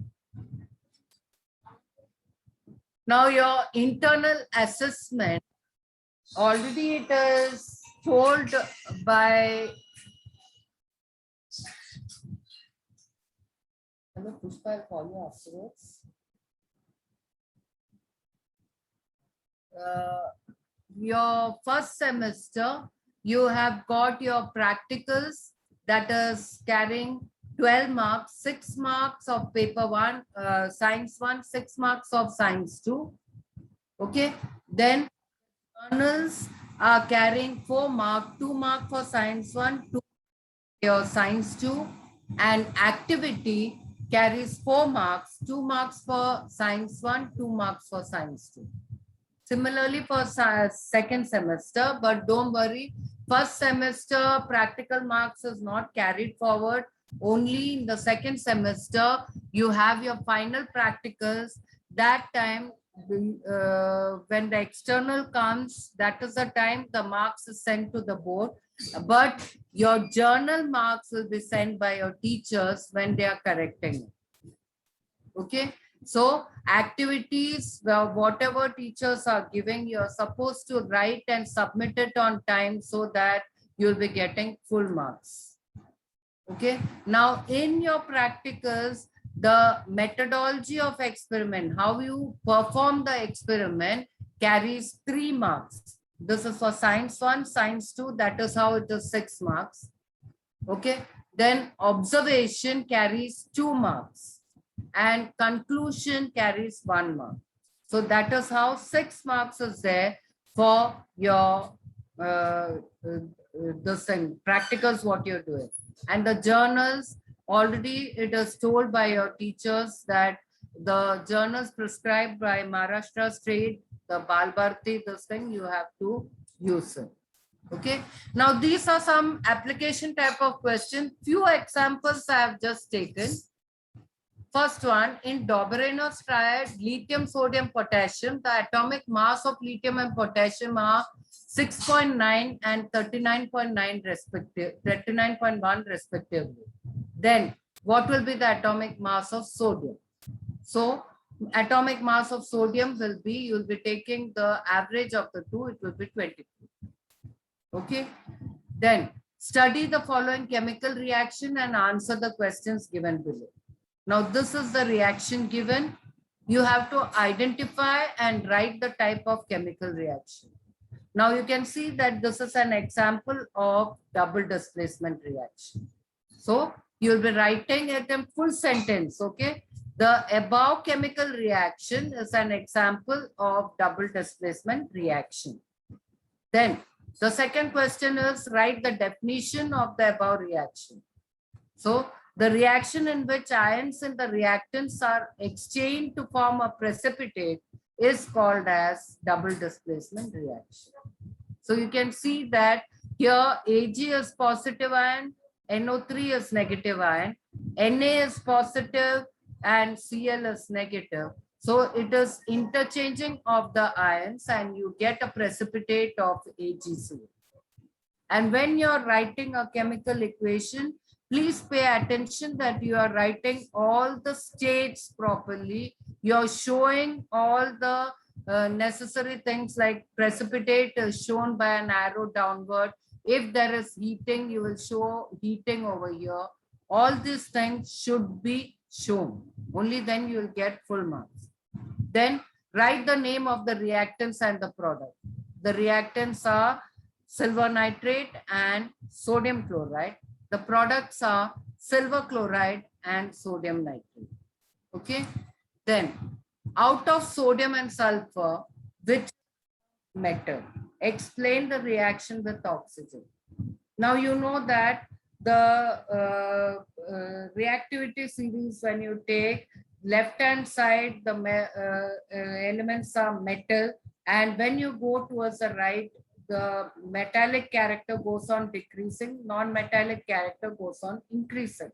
Now your internal assessment, already it is told by, hello Pushpa, I'll call you afterwards. Your first semester, you have got your practicals that is carrying 12 marks, 6 marks of paper 1, science 1, 6 marks of science 2. Okay, then journals are carrying 4 marks, 2 marks for science 1, 2 your science 2, and activity carries 4 marks, 2 marks for science 1, 2 marks for science 2. Similarly for second semester, but don't worry, first semester practical marks is not carried forward. Only in the second semester, you have your final practicals. That time, when the external comes, that is the time the marks is sent to the board. But your journal marks will be sent by your teachers when they are correcting it. Okay. So activities, whatever teachers are giving, you're supposed to write and submit it on time so that you'll be getting full marks. Okay. Now in your practicals, the methodology of experiment, how you perform the experiment, carries 3 marks. This is for science 1, science 2, that is how it is 6 marks. Okay. Then observation carries 2 marks. And conclusion carries 1 mark. So that is how 6 marks is there for your this thing, practicals, what you're doing. And the journals, already it is told by your teachers that the journals prescribed by Maharashtra State, the Bal Bharati, this thing, you have to use it. Okay. Now these are some application type of questions. Few examples I have just taken. First one, in Dobrynin's triad, lithium, sodium, potassium, the atomic mass of lithium and potassium are 6.9 and 39.9 39.1 respectively. Then what will be the atomic mass of sodium? So atomic mass of sodium will be, you will be taking the average of the two, it will be 22. Okay. Then study the following chemical reaction and answer the questions given below. Now, this is the reaction given. You have to identify and write the type of chemical reaction. Now, you can see that this is an example of double displacement reaction. So, you'll be writing it in full sentence, okay? The above chemical reaction is an example of double displacement reaction. Then, the second question is write the definition of the above reaction. So, the reaction in which ions in the reactants are exchanged to form a precipitate is called as double displacement reaction. So you can see that here Ag is positive ion, NO3 is negative ion, Na is positive and Cl is negative. So it is interchanging of the ions and you get a precipitate of AgCl. And when you're writing a chemical equation, please pay attention that you are writing all the states properly. You're showing all the necessary things like precipitate is shown by an arrow downward. If there is heating, you will show heating over here. All these things should be shown. Only then you will get full marks. Then write the name of the reactants and the product. The reactants are silver nitrate and sodium chloride. The products are silver chloride and sodium nitrate. Okay. Then out of sodium and sulfur, which metal? Explain the reaction with oxygen. Now you know that the reactivity series, when you take left hand side, the elements are metal, and when you go towards the right, the metallic character goes on decreasing, non-metallic character goes on increasing.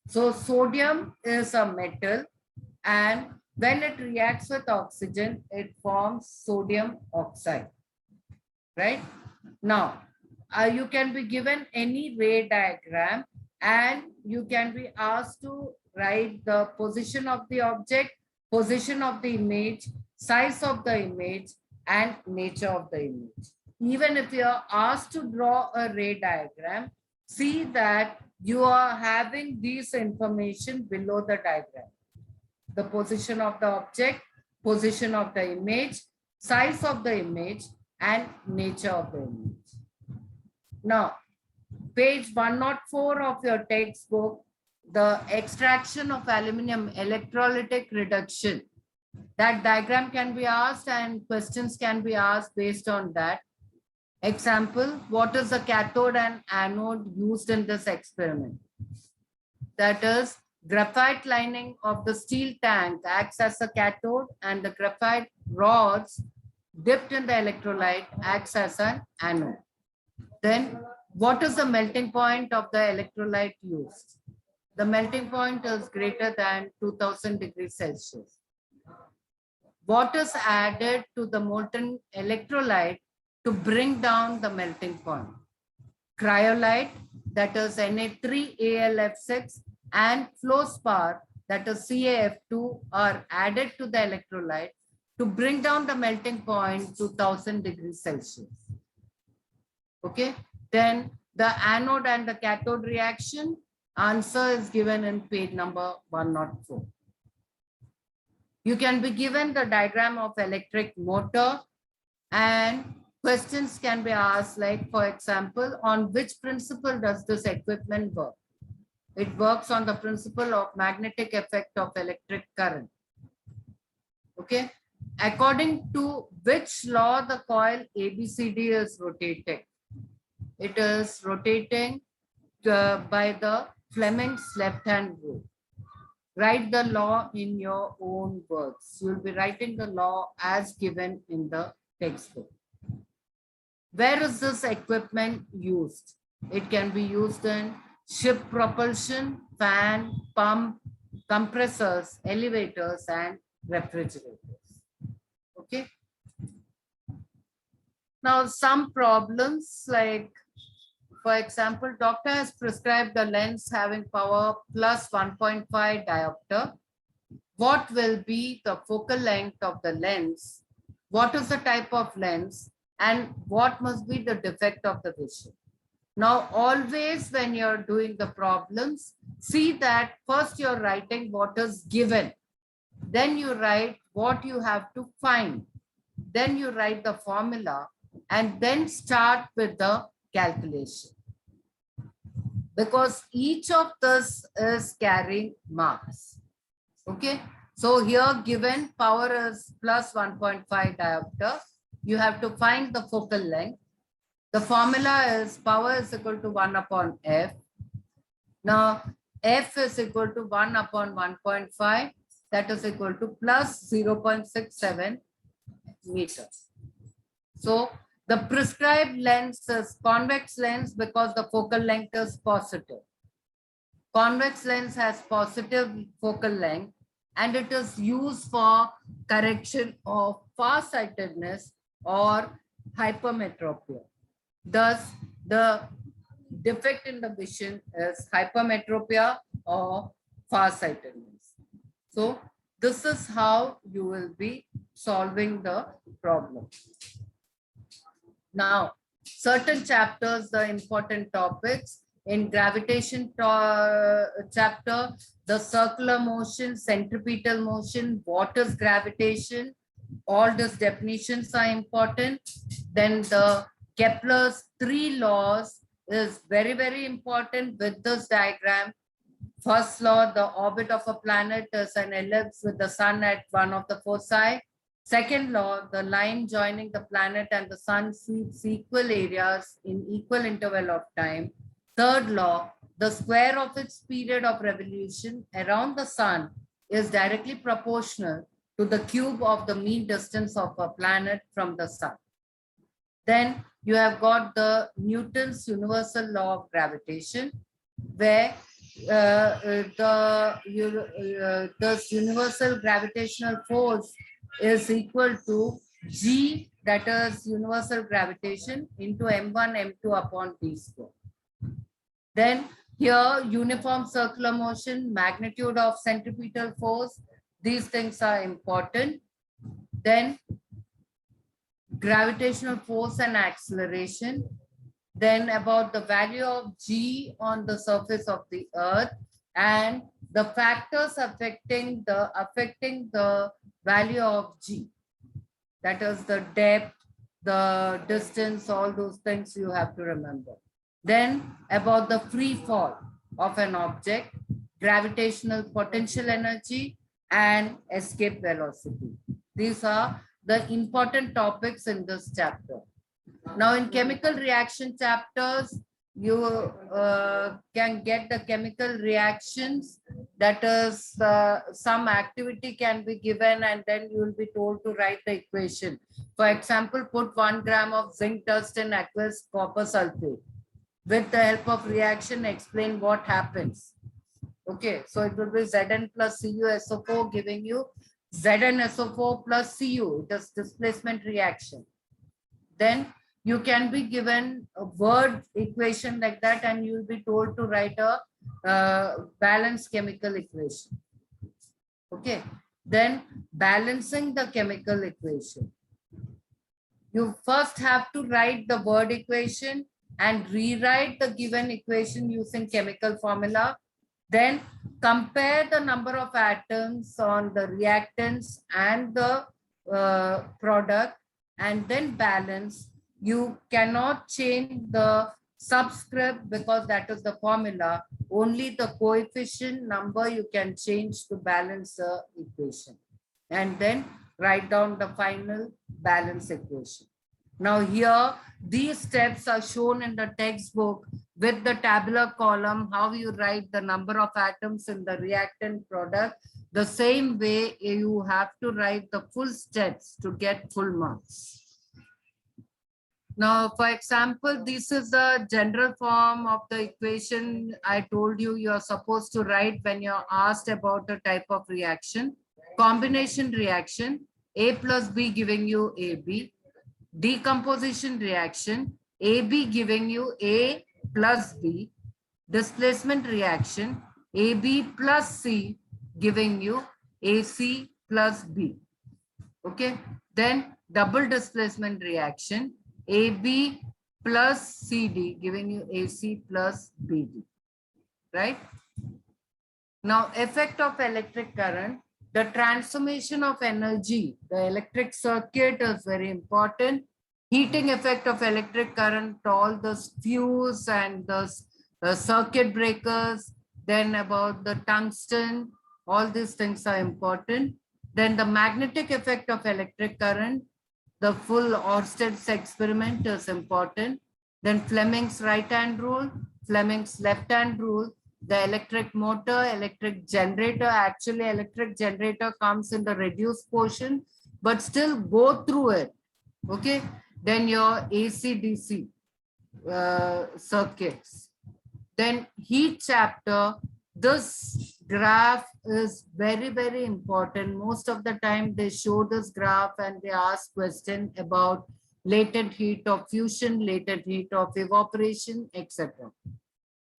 So sodium is a metal, and when it reacts with oxygen, it forms sodium oxide, right? Now, you can be given any ray diagram and you can be asked to write the position of the object, position of the image, size of the image, and nature of the image. Even if you are asked to draw a ray diagram, see that you are having this information below the diagram. The position of the object, position of the image, size of the image, and nature of the image. Now, page 104 of your textbook, the extraction of aluminum electrolytic reduction. That diagram can be asked and questions can be asked based on that. Example, what is the cathode and anode used in this experiment? That is, graphite lining of the steel tank acts as a cathode and the graphite rods dipped in the electrolyte acts as an anode. Then, what is the melting point of the electrolyte used? The melting point is greater than 2000 degrees Celsius. What is added to the molten electrolyte to bring down the melting point? Cryolite, that is Na3AlF6, and fluorspar, that is CaF2, are added to the electrolyte to bring down the melting point to 1000 degrees Celsius. Okay, then the anode and the cathode reaction, answer is given in page number 104. You can be given the diagram of electric motor and questions can be asked like, for example, on which principle does this equipment work? It works on the principle of magnetic effect of electric current. Okay. According to which law the coil ABCD is rotating? It is rotating by the Fleming's left-hand rule. Write the law in your own words. You'll be writing the law as given in the textbook. Where is this equipment used? It can be used in ship propulsion, fan, pump, compressors, elevators, and refrigerators. Okay. Now, some problems like, for example, doctor has prescribed a lens having power plus 1.5 diopter. What will be the focal length of the lens? What is the type of lens? And what must be the defect of the vision? Now, always when you're doing the problems, see that first you're writing what is given. Then you write what you have to find. Then you write the formula and then start with the calculation. Because each of this is carrying marks. Okay. So here given power is plus 1.5 diopter. You have to find the focal length. The formula is power is equal to 1 upon F. Now, F is equal to 1 upon 1.5. That is equal to plus 0.67 meters. So, the prescribed lens is convex lens because the focal length is positive. Convex lens has positive focal length and it is used for correction of farsightedness or hypermetropia. Thus, the defect in the vision is hypermetropia or farsightedness. So, this is how you will be solving the problem. Now, certain chapters, the important topics in gravitation chapter, the circular motion, centripetal motion, what is gravitation, all these definitions are important. Then the Kepler's 3 laws is very, very important with this diagram. First law, the orbit of a planet is an ellipse with the sun at one of the foci. Second law, the line joining the planet and the sun sweeps equal areas in equal interval of time. Third law, the square of its period of revolution around the sun is directly proportional to the cube of the mean distance of a planet from the sun. Then you have got the Newton's universal law of gravitation, where this universal gravitational force is equal to G, that is universal gravitation, into m1 m2 upon d square. Then here uniform circular motion, magnitude of centripetal force, these things are important. Then gravitational force and acceleration. Then about the value of G on the surface of the earth and the factors affecting the value of G. That is the depth, the distance, all those things you have to remember. Then about the free fall of an object, gravitational potential energy and escape velocity. These are the important topics in this chapter. Now in chemical reaction chapters, you can get the chemical reactions, that is some activity can be given and then you will be told to write the equation. For example, put 1 gram of zinc dust in aqueous copper sulfate. With the help of reaction, explain what happens. Okay, so it will be Zn plus CuSO4 giving you ZnSO4 plus Cu. It is displacement reaction. Then you can be given a word equation like that and you will be told to write a balanced chemical equation. Okay, then balancing the chemical equation. You first have to write the word equation and rewrite the given equation using chemical formula. Then compare the number of atoms on the reactants and the product and then balance. You cannot change the subscript because that is the formula. Only the coefficient number you can change to balance the equation. And then write down the final balance equation. Now here, these steps are shown in the textbook with the tabular column, how you write the number of atoms in the reactant product. The same way you have to write the full steps to get full marks. Now, for example, this is the general form of the equation I told you you're supposed to write when you're asked about the type of reaction. Combination reaction, A plus B giving you AB. Decomposition reaction, AB giving you A plus B. Displacement reaction, AB plus C giving you AC plus B. Okay, then double displacement reaction, AB plus CD giving you AC plus BD, right? Now, effect of electric current, the transformation of energy, the electric circuit is very important. Heating effect of electric current, all the fuse and the circuit breakers, then about the tungsten, all these things are important. Then the magnetic effect of electric current, the full Orsted's experiment is important. Then Fleming's right-hand rule, Fleming's left-hand rule, the electric motor, electric generator. Actually, electric generator comes in the reduced portion, but still go through it. Okay. Then your AC/DC circuits. Then heat chapter, this graph is very, very important. Most of the time they show this graph and they ask question about latent heat of fusion, latent heat of evaporation, etc.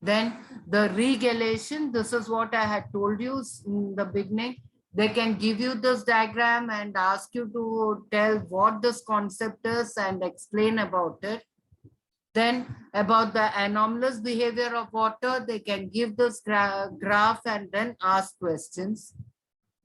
Then the regelation, this is what I had told you in the beginning. They can give you this diagram and ask you to tell what this concept is and explain about it. Then about the anomalous behavior of water, they can give this graph and then ask questions.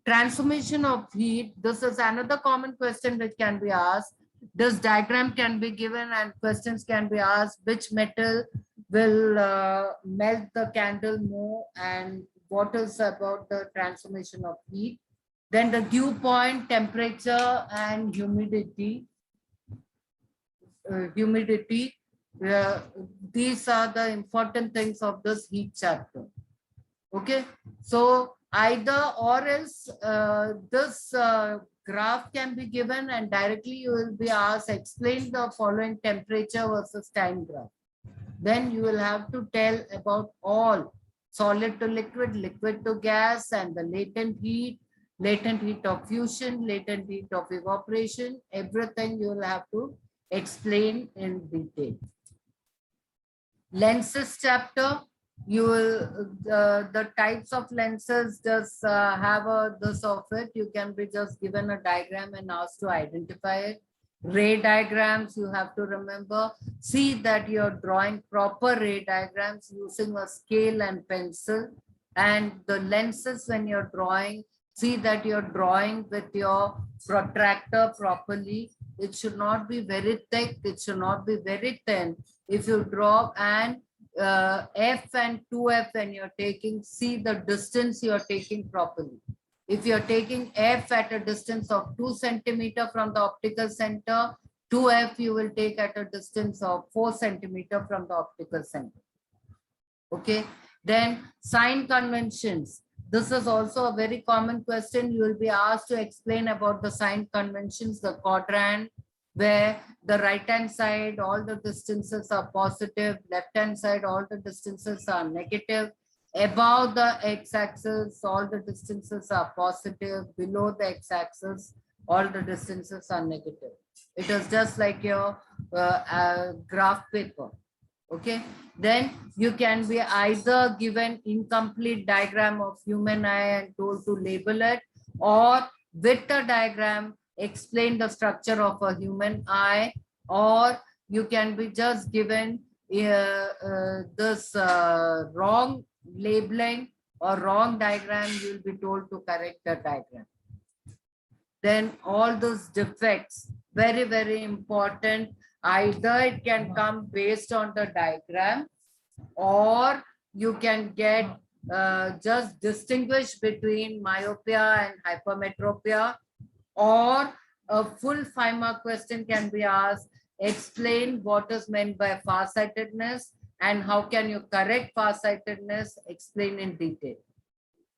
Transformation of heat, this is another common question which can be asked. This diagram can be given and questions can be asked. Which metal will melt the candle more, and what is about the transformation of heat? Then the dew point, temperature, and humidity. These are the important things of this heat chapter. Okay, so either or else this graph can be given and directly you will be asked explain the following temperature versus time graph. Then you will have to tell about all solid to liquid, liquid to gas, and the latent heat of fusion, latent heat of evaporation, everything you will have to explain in detail. Lenses chapter, you will the types of lenses, just have a this of it. You can be just given a diagram and asked to identify it. Ray diagrams, you have to remember. See that you're drawing proper ray diagrams using a scale and pencil. And the lenses, when you're drawing, see that you're drawing with your protractor properly. It should not be very thick. It should not be very thin. If you draw and F and 2F when you're taking, see the distance you're taking properly. If you're taking F at a distance of 2 centimeters from the optical center, 2F you will take at a distance of 4 centimeters from the optical center. Okay, then sign conventions. This is also a very common question. You will be asked to explain about the sign conventions, the quadrant, where the right-hand side, all the distances are positive, left-hand side, all the distances are negative. Above the x-axis, all the distances are positive. Below the x-axis, all the distances are negative. It is just like your graph paper. Okay, then you can be either given incomplete diagram of human eye and told to label it, or with the diagram explain the structure of a human eye, or you can be just given this wrong labeling or wrong diagram. You will be told to correct the diagram. Then all those defects, very, very important. Either it can come based on the diagram, or you can get just distinguish between myopia and hypermetropia, or a full 5-mark question can be asked, explain what is meant by farsightedness and how can you correct farsightedness, explain in detail.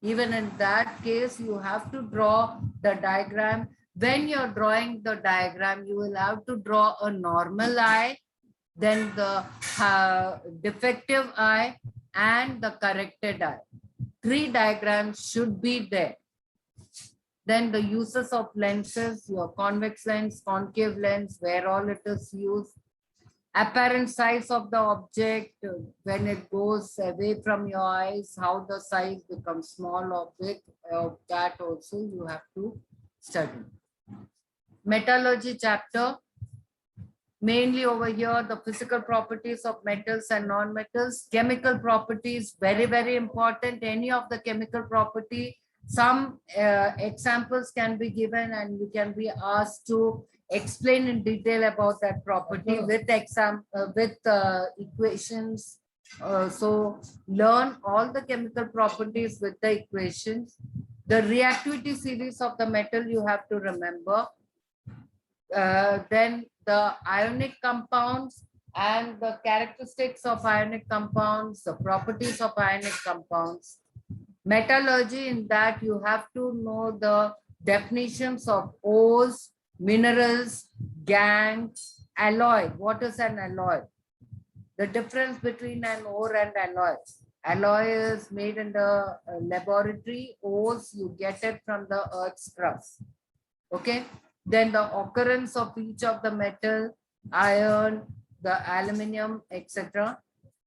Even in that case, you have to draw the diagram. When you're drawing the diagram, you will have to draw a normal eye, then the defective eye, and the corrected eye. 3 diagrams should be there. Then the uses of lenses, your convex lens, concave lens, where all it is used. Apparent size of the object, when it goes away from your eyes, how the size becomes small or big, that also you have to study. Metallurgy chapter, mainly over here, the physical properties of metals and non-metals. Chemical properties, very, very important. Any of the chemical property, some examples can be given and you can be asked to explain in detail about that property with equations. So learn all the chemical properties with the equations. The reactivity series of the metal you have to remember. Then the ionic compounds and the characteristics of ionic compounds, the properties of ionic compounds. Metallurgy, in that you have to know the definitions of ores, minerals, gangues, alloy. What is an alloy? The difference between an ore and alloy. Alloy is made in the laboratory. Ores, you get it from the earth's crust. Okay. Then the occurrence of each of the metal, iron, the aluminum, etc.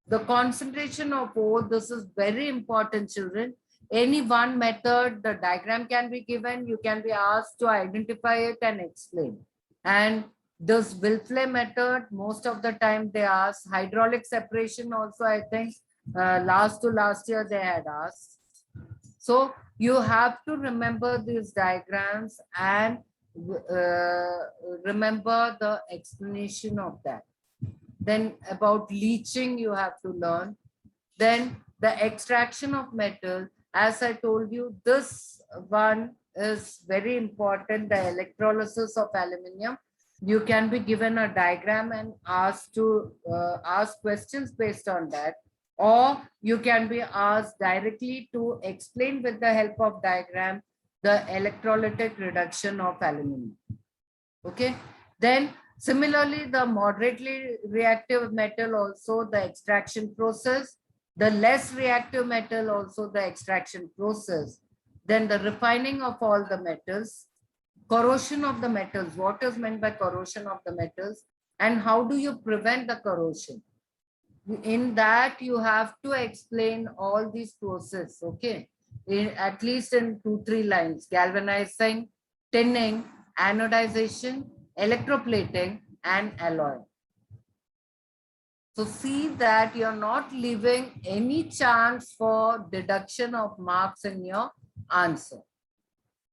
The concentration of ore, this is very important, children. Any one method, the diagram can be given, you can be asked to identify it and explain. And this Wilfle method, most of the time they ask. Hydraulic separation also, I think, last year they had asked. So you have to remember these diagrams and remember the explanation of that. Then about leaching, you have to learn. Then the extraction of metal, as I told you, this one is very important, the electrolysis of aluminum. You can be given a diagram and asked to ask questions based on that, or you can be asked directly to explain with the help of diagram the electrolytic reduction of aluminum. Okay, then similarly, the moderately reactive metal also the extraction process, the less reactive metal also the extraction process, then the refining of all the metals, corrosion of the metals. What is meant by corrosion of the metals and how do you prevent the corrosion? In that you have to explain all these processes, okay, at least in 2-3 lines: galvanizing, tinning, anodization, electroplating, and alloy. So see that you're not leaving any chance for deduction of marks in your answer.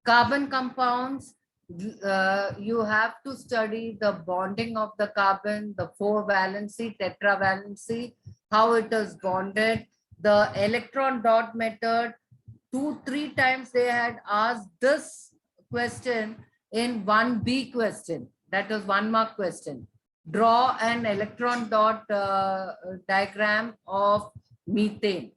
Carbon compounds, you have to study the bonding of the carbon, the 4-valency, tetravalency, how it is bonded, the electron dot method. 2-3 times they had asked this question in 1B question, that is 1-mark question. Draw an electron dot diagram of methane.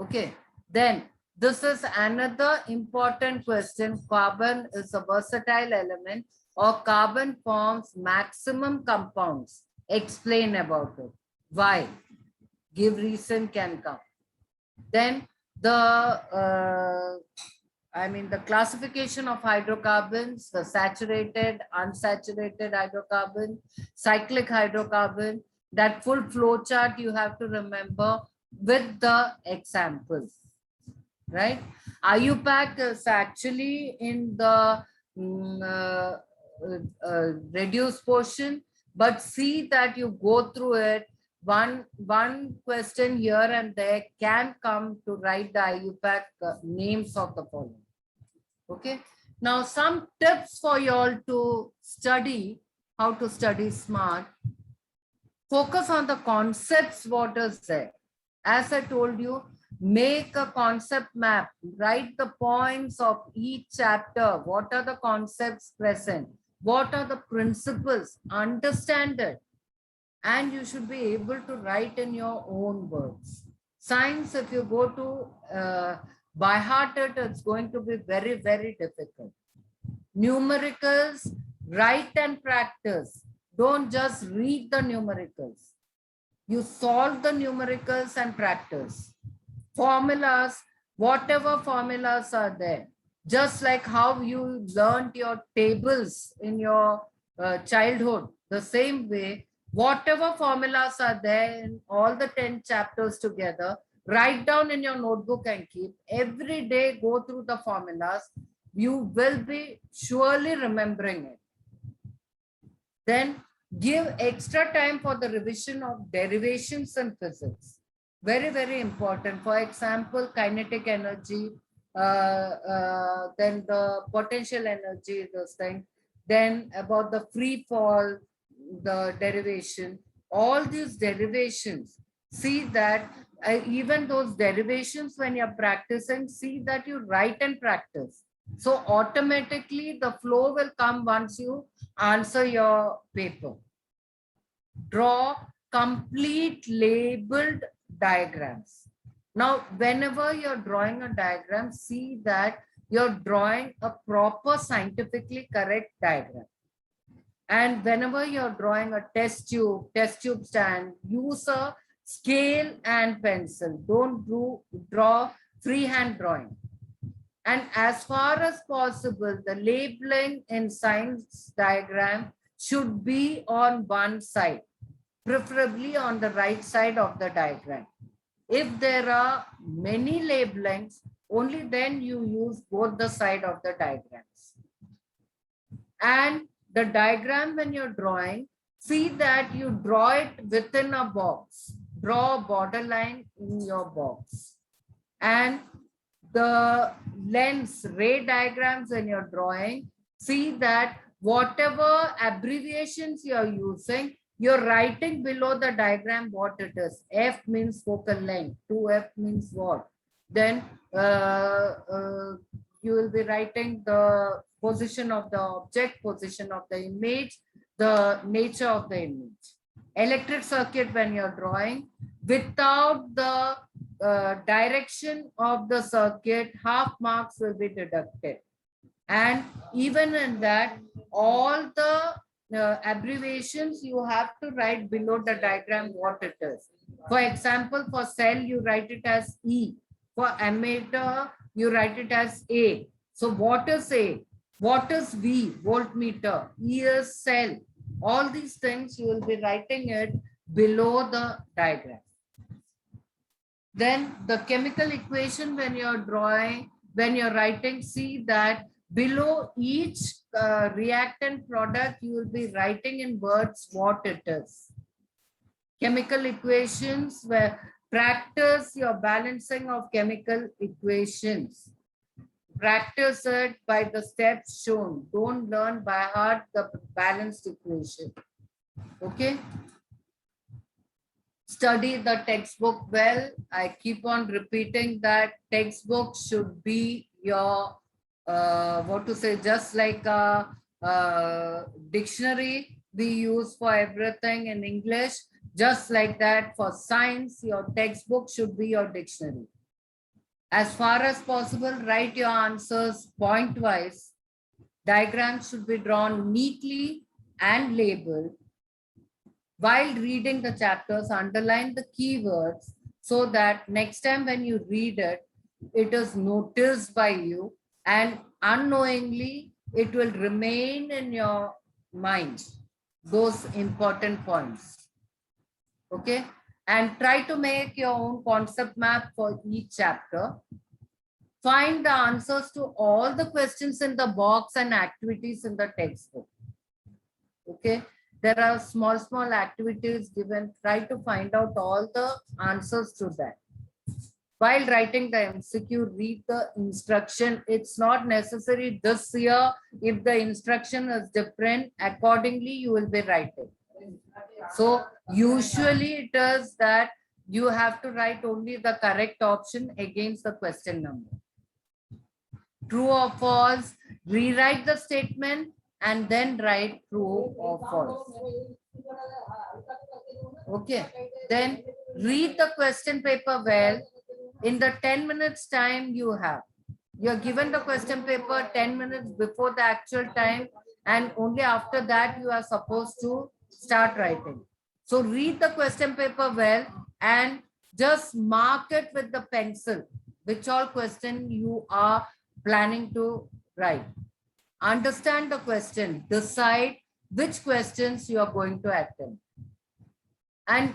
Okay, then this is another important question. Carbon is a versatile element, or carbon forms maximum compounds. Explain about it. Why? Give reason, can come. Then the the classification of hydrocarbons, the saturated, unsaturated hydrocarbon, cyclic hydrocarbon, that full flow chart you have to remember with the examples, right? IUPAC is actually in the reduced portion, but see that you go through it. One question here and there can come to write the IUPAC names of the following. Okay. Now some tips for you all to study, how to study smart. Focus on the concepts, what is there. As I told you, make a concept map, write the points of each chapter. What are the concepts present? What are the principles? Understand it. And you should be able to write in your own words. Science, if you go to by heart it, it's going to be very, very difficult. Numericals, write and practice. Don't just read the numericals. You solve the numericals and practice. Formulas, whatever formulas are there, just like how you learned your tables in your childhood, the same way, whatever formulas are there in all the 10 chapters together, write down in your notebook and keep. Every day go through the formulas. You will be surely remembering it. Then give extra time for the revision of derivations in physics. Very, very important. For example, kinetic energy, then the potential energy, those things. Then about the free fall, the derivation, all these derivations, see that even those derivations when you're practicing, see that you write and practice. So automatically the flow will come once you answer your paper. Draw complete labeled diagrams. Now, whenever you're drawing a diagram, see that you're drawing a proper scientifically correct diagram. And whenever you're drawing a test tube stand, use a scale and pencil. Don't draw freehand drawing. And as far as possible, the labeling in science diagram should be on one side, preferably on the right side of the diagram. If there are many labelings, only then you use both the side of the diagrams. And the diagram when you're drawing, see that you draw it within a box. Draw a borderline in your box. And the lens ray diagrams when you're drawing, see that whatever abbreviations you're using, you're writing below the diagram what it is. F means focal length, 2F means what. Then you will be writing the position of the object, position of the image, the nature of the image. Electric circuit when you're drawing, without the direction of the circuit, half marks will be deducted. And even in that, all the abbreviations you have to write below the diagram what it is. For example, for cell, you write it as E. For ammeter, you write it as A. So what is A? What is V? Voltmeter. E is cell. All these things you will be writing it below the diagram. Then the chemical equation when you're drawing, when you're writing, see that below each reactant product, you will be writing in words what it is. Chemical equations, where practice your balancing of chemical equations. Practice it by the steps shown. Don't learn by heart the balanced equation. Okay. Study the textbook well. I keep on repeating that textbook should be your, just like a dictionary we use for everything in English. Just like that for science, your textbook should be your dictionary. As far as possible, write your answers point-wise. Diagrams should be drawn neatly and labeled. While reading the chapters, underline the keywords so that next time when you read it, it is noticed by you and unknowingly it will remain in your mind, those important points. Okay, and try to make your own concept map for each chapter. Find the answers to all the questions in the box and activities in the textbook. Okay, there are small activities given. Try to find out all the answers to that. While writing the MCQ, read the instruction. It's not necessary this year. If the instruction is different, accordingly you will be writing. So usually it is that you have to write only the correct option against the question number. True or false, rewrite the statement and then write true or false. Okay, then read the question paper well. In the 10 minutes time you're given the question paper 10 minutes before the actual time, and only after that you are supposed to start writing. So read the question paper well and just mark it with the pencil, which all question you are planning to write. Understand the question, decide which questions you are going to attempt. And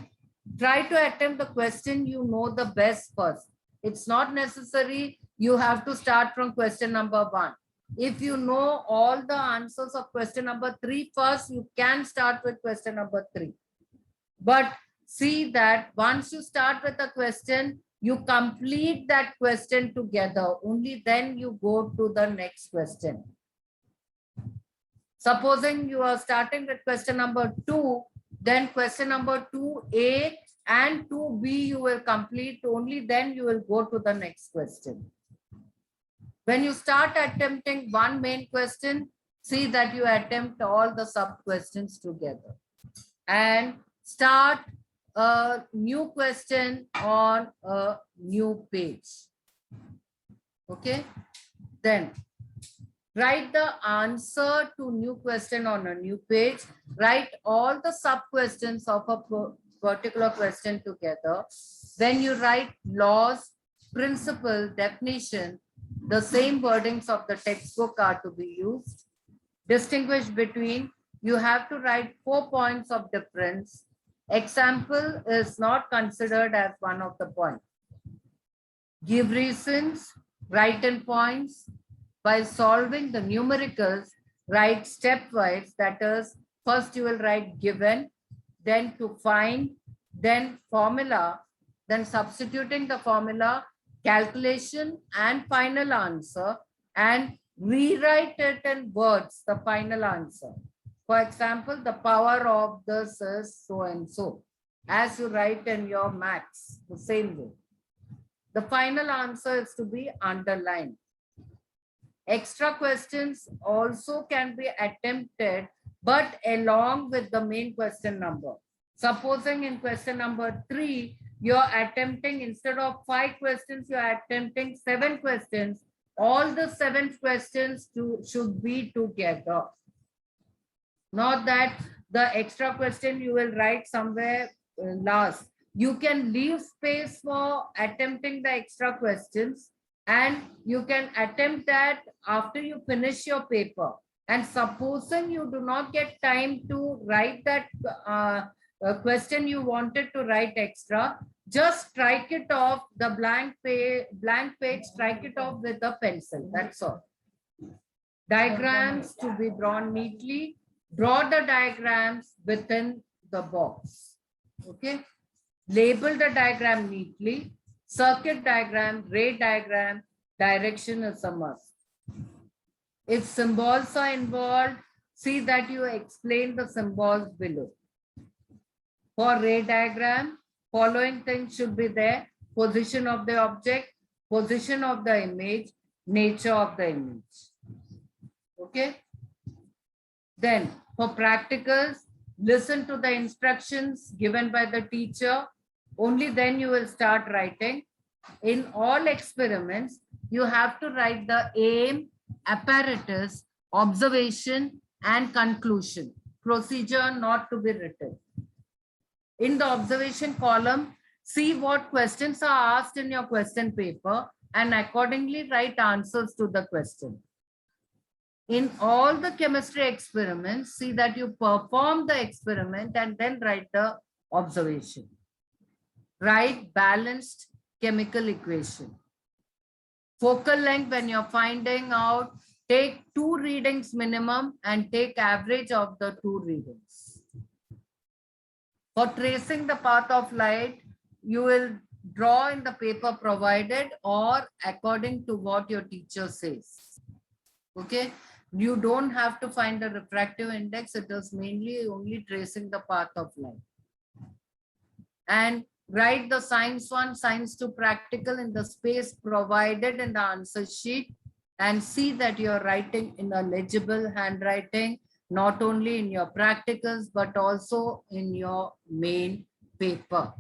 try to attempt the question you know the best first. It's not necessary you have to start from question number 1. If you know all the answers of question number 3 first, you can start with question number 3. But see that once you start with a question, you complete that question together. Only then you go to the next question. Supposing you are starting with question number 2, then question number 2A and 2B you will complete. Only then you will go to the next question. When you start attempting one main question, see that you attempt all the sub questions together and start a new question on a new page. Okay, then write the answer to new question on a new page. Write all the sub questions of a particular question together. When you write laws, principle, definition, the same wordings of the textbook are to be used. Distinguish between, you have to write 4 points of difference. Example is not considered as one of the points. Give reasons, write in points. While solving the numericals, write stepwise. That is, first you will write given, then to find, then formula, then substituting the formula, calculation and final answer, and rewrite it in words, the final answer. For example, the power of this is so and so, as you write in your maths, the same way. The final answer is to be underlined. Extra questions also can be attempted, but along with the main question number. Supposing in question number 3, you're attempting, instead of 5 questions, you're attempting 7 questions. All the 7 questions should be together. Not that the extra question you will write somewhere last. You can leave space for attempting the extra questions, and you can attempt that after you finish your paper. And supposing you do not get time to write that question you wanted to write extra, just strike it off the blank page, strike it off with a pencil. That's all. Diagrams to be drawn neatly. Draw the diagrams within the box. Okay. Label the diagram neatly. Circuit diagram, ray diagram, direction is a must. If symbols are involved, see that you explain the symbols below. For ray diagram, following things should be there: position of the object, position of the image, nature of the image. Okay. Then for practicals, listen to the instructions given by the teacher. Only then you will start writing. In all experiments, you have to write the aim, apparatus, observation, and conclusion. Procedure not to be written. In the observation column, see what questions are asked in your question paper and accordingly write answers to the question. In all the chemistry experiments, see that you perform the experiment and then write the observation. Write balanced chemical equation. Focal length, when you're finding out, take 2 readings minimum and take average of the 2 readings. For tracing the path of light, you will draw in the paper provided or according to what your teacher says. Okay. You don't have to find the refractive index. It is mainly only tracing the path of light. And write the science 1, science 2 practical in the space provided in the answer sheet, and see that you're writing in a legible handwriting, not only in your practicals, but also in your main paper.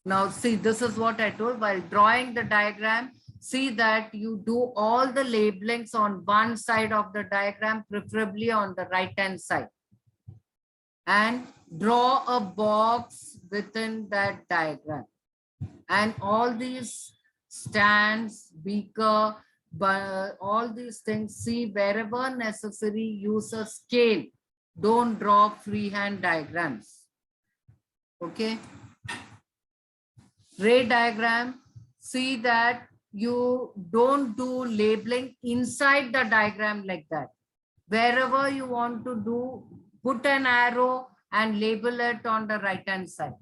Now see, this is what I told. While drawing the diagram, see that you do all the labelings on one side of the diagram, preferably on the right hand side. And draw a box within that diagram. And all these stands, beaker, all these things, see wherever necessary, use a scale. Don't draw freehand diagrams. Okay. Ray diagram, see that you don't do labeling inside the diagram like that. Wherever you want to do, put an arrow and label it on the right hand side.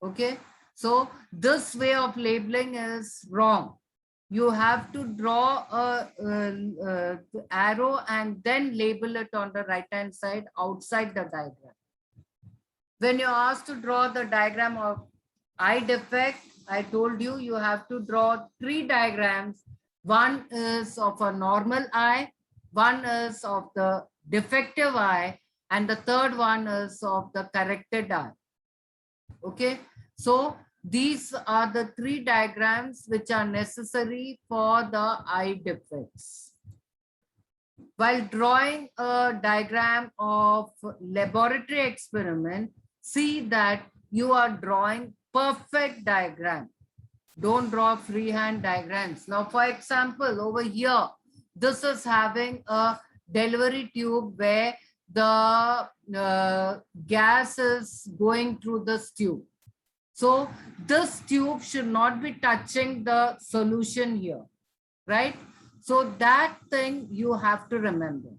Okay. So this way of labeling is wrong. You have to draw a arrow and then label it on the right hand side outside the diagram. When you're asked to draw the diagram of eye defect, I told you, you have to draw 3 diagrams. One is of a normal eye, one is of the defective eye, and the third one is of the corrected eye. Okay. So these are the 3 diagrams which are necessary for the eye defects. While drawing a diagram of laboratory experiment, see that you are drawing perfect diagram. Don't draw freehand diagrams. Now, for example, over here, this is having a delivery tube where the gas is going through this tube. So this tube should not be touching the solution here, right? So that thing you have to remember.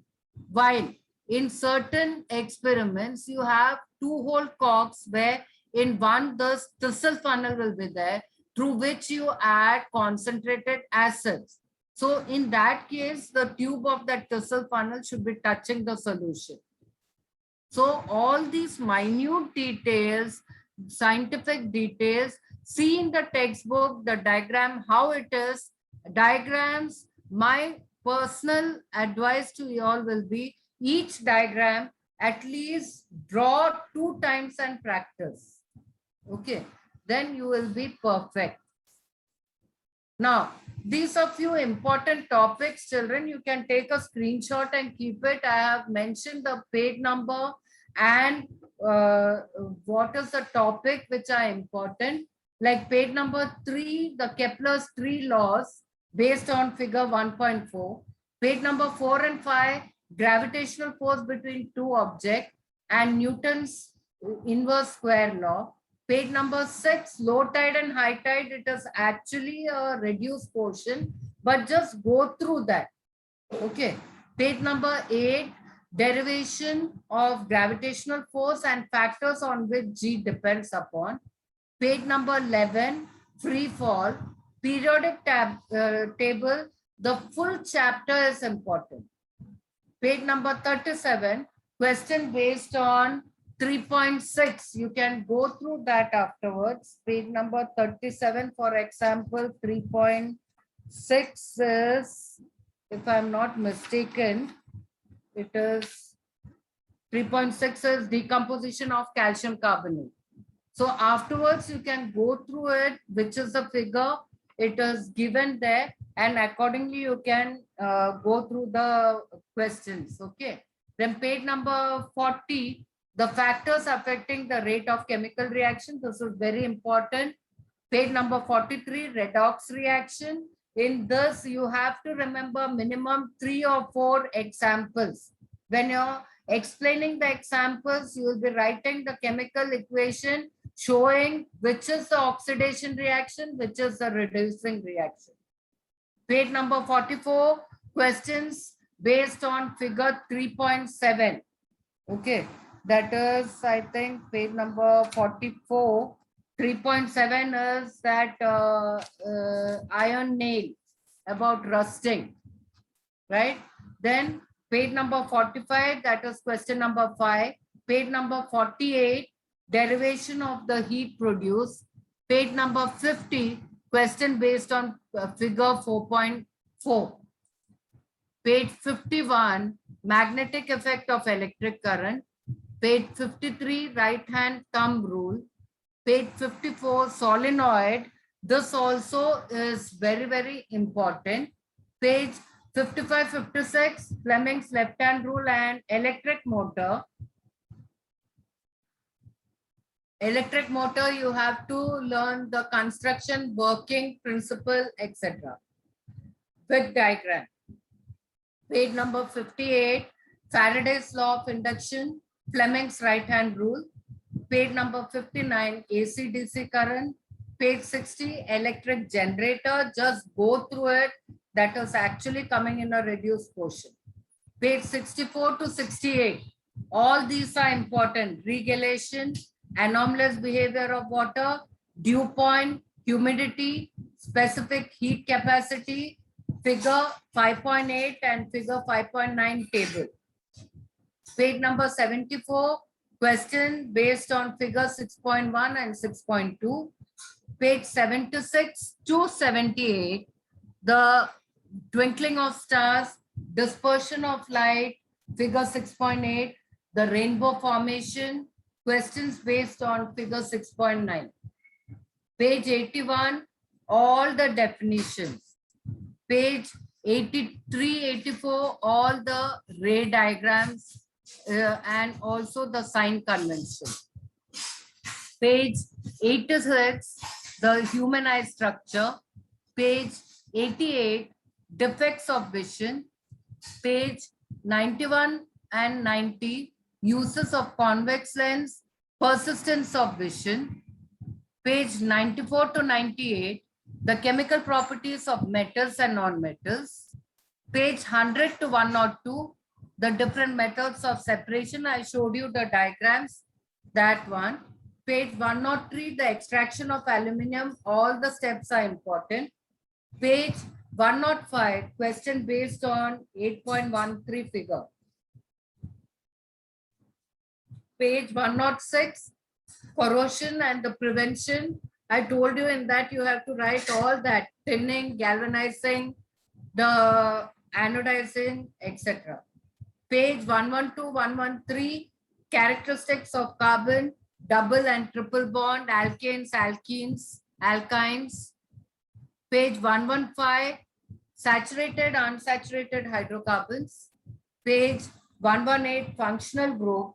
While in certain experiments, you have two-hole corks where in one, the thistle funnel will be there, through which you add concentrated acids. So in that case, the tube of that thistle funnel should be touching the solution. So all these minute details, scientific details, see in the textbook, the diagram, how it is, diagrams. My personal advice to you all will be each diagram at least draw 2 times and practice. Okay, then you will be perfect. Now, these are few important topics, children. You can take a screenshot and keep it. I have mentioned the page number and what is the topic which are important. Like page number 3, the Kepler's 3 laws based on figure 1.4. Page number 4 and 5, gravitational force between two objects and Newton's inverse square law. Page number 6, low tide and high tide, it is actually a reduced portion, but just go through that. Okay. Page number 8, derivation of gravitational force and factors on which G depends upon. Page number 11, free fall. Periodic table, the full chapter is important. Page number 37, question based on 3.6, you can go through that afterwards. Page number 37, for example, 3.6 is, if I'm not mistaken, it is 3.6 is decomposition of calcium carbonate. So afterwards, you can go through it, which is the figure, it is given there, and accordingly, you can go through the questions. Okay. Then page number 40, the factors affecting the rate of chemical reaction. This is very important. Page number 43, redox reaction. In this, you have to remember minimum 3 or 4 examples. When you're explaining the examples, you will be writing the chemical equation showing which is the oxidation reaction, which is the reducing reaction. Page number 44, questions based on figure 3.7. Okay. That is, I think, page number 44. 3.7 is that iron nail about rusting, right? Then page number 45, that is question number 5. Page number 48, derivation of the heat produced. Page number 50, question based on figure 4.4. Page 51, magnetic effect of electric current. Page 53, right hand thumb rule. Page 54, solenoid. This also is very, very important. Page 55, 56, Fleming's left hand rule and electric motor. Electric motor, you have to learn the construction, working principle, etc. With diagram. Page number 58, Faraday's law of induction. Fleming's right hand rule. Page number 59, AC/DC current. Page 60, electric generator. Just go through it. That is actually coming in a reduced portion. Page 64 to 68. All these are important. Regulation, anomalous behavior of water, dew point, humidity, specific heat capacity, figure 5.8 and figure 5.9 table. Page number 74, question based on figure 6.1 and 6.2. Page 76 to 78, the twinkling of stars, dispersion of light, figure 6.8, the rainbow formation, questions based on figure 6.9. Page 81, all the definitions. Page 83, 84, all the ray diagrams and also the sign convention. Page 86, the human eye structure. Page 88, defects of vision. Page 91 and 90, uses of convex lens, persistence of vision. Page 94 to 98, the chemical properties of metals and non-metals. Page 100 to 102, the different methods of separation. I showed you the diagrams, that one. Page 103, the extraction of aluminum. All the steps are important. Page 105, question based on 8.13 figure. Page 106, corrosion and the prevention. I told you in that you have to write all that: tinning, galvanizing, the anodizing, etc. Page 112, 113, characteristics of carbon, double and triple bond, alkanes, alkenes, alkynes. Page 115, saturated, unsaturated hydrocarbons. Page 118, functional group.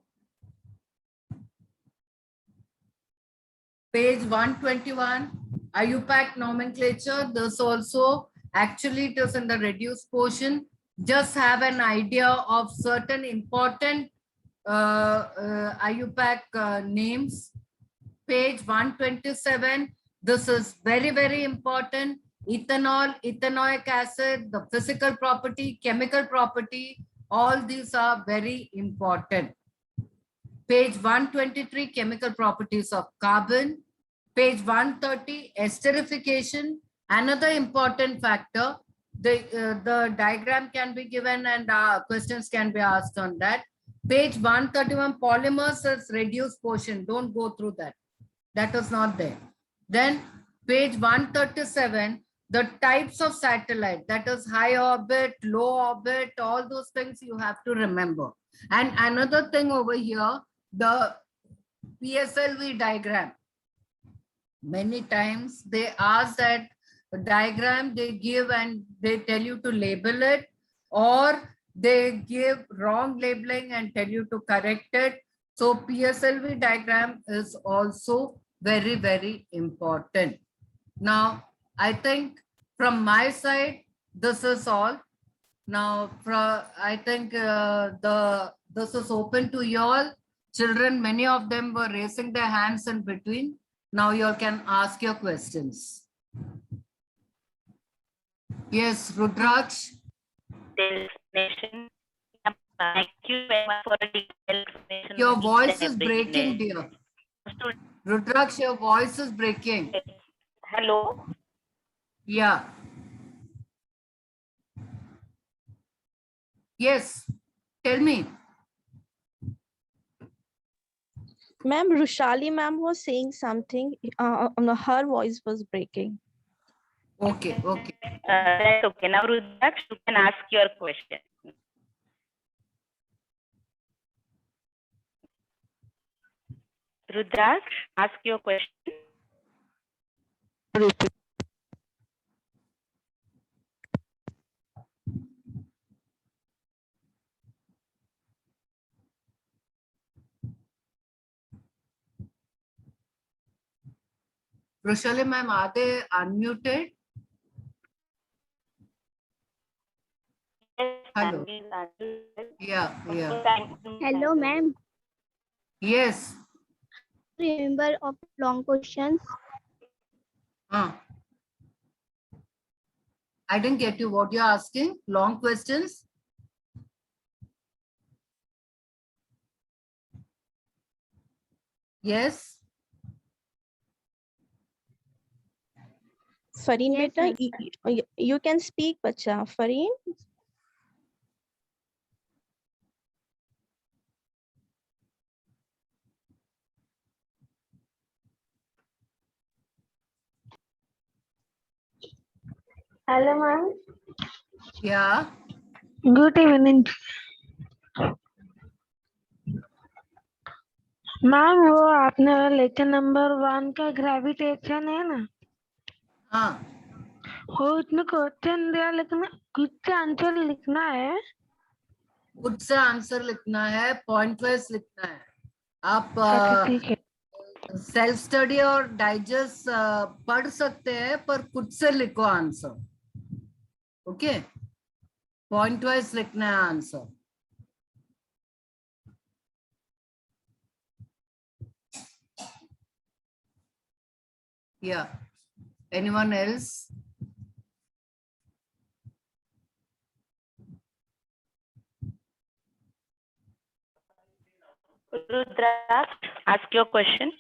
Page 121, IUPAC nomenclature. This also, actually it is in the reduced portion. Just have an idea of certain important IUPAC names. Page 127, this is very, very important. Ethanol, ethanoic acid, the physical property, chemical property, all these are very important. Page 123, chemical properties of carbon. Page 130, esterification, another important factor. The diagram can be given and questions can be asked on that. Page 131, polymers is reduced portion. Don't go through that. That was not there. Then page 137, the types of satellite, that is high orbit, low orbit, all those things you have to remember. And another thing over here, the PSLV diagram. Many times they ask that diagram, they give and they tell you to label it, or they give wrong labeling and tell you to correct it. So PSLV diagram is also very, very important. Now, I think from my side, this is all. Now, I think this is open to you all. Children, many of them were raising their hands in between. Now you all can ask your questions. Yes, Rudraksh. Explanation. Thank you very much for the detailed information. Your on voice each and is every breaking, detail. dear. Rudraksh, your voice is breaking. Hello. Yeah. Yes, tell me. Ma'am, Rushali ma'am was saying something. Her voice was breaking. Okay, okay. That's okay. Now, Rudraksh, you can ask your question. Rudraksh, ask your question. Roshali ma'am, are they unmuted? Hello. Yeah, yeah. Hello, ma'am. Yes. Remember of long questions. I didn't get you. What you're asking? Long questions? Yes. Fareen, Yes, beta, you can speak, bacha. Fareen. Hello, ma'am. Yeah. Good evening. Ma'am वो आपने lecture number 1 का gravitation है ना, हाँ, वो उसमें question दिया लेकिन कुछ आंसर लिखना है. खुद से आंसर लिखना है, पॉइंट वाइज लिखना है. आप अच्छा ठीक है. सेल्फ स्टडी और डाइजेस्ट पढ़ सकते हैं, पर खुद से लिखो आंसर. ओके, पॉइंट वाइज लिखना है आंसर. या anyone else? Rudra, ask your question.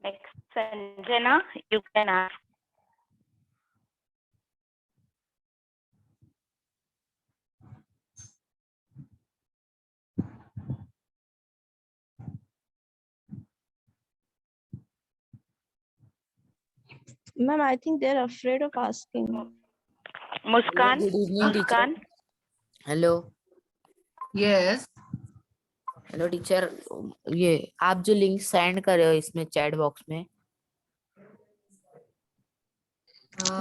Next, Sanjana, you can ask. Ma'am, I think they're afraid of asking. Muskan, Good evening, teacher. Muskan, hello yes. Hello teacher, ये आप जो link send कर रहे हो इसमें चैट बॉक्स में,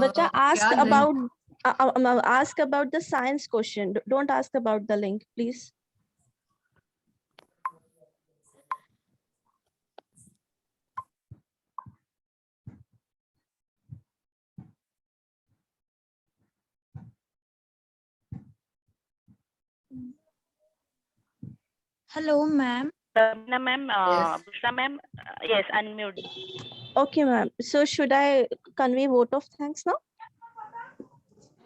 Bacha, ask क्या link? about ask about the science question. Don't ask about the link, please. Hello, ma'am. Ramina ma'am, Yes. Bushra ma'am, yes, unmute. Okay, ma'am. So should I convey vote of thanks now?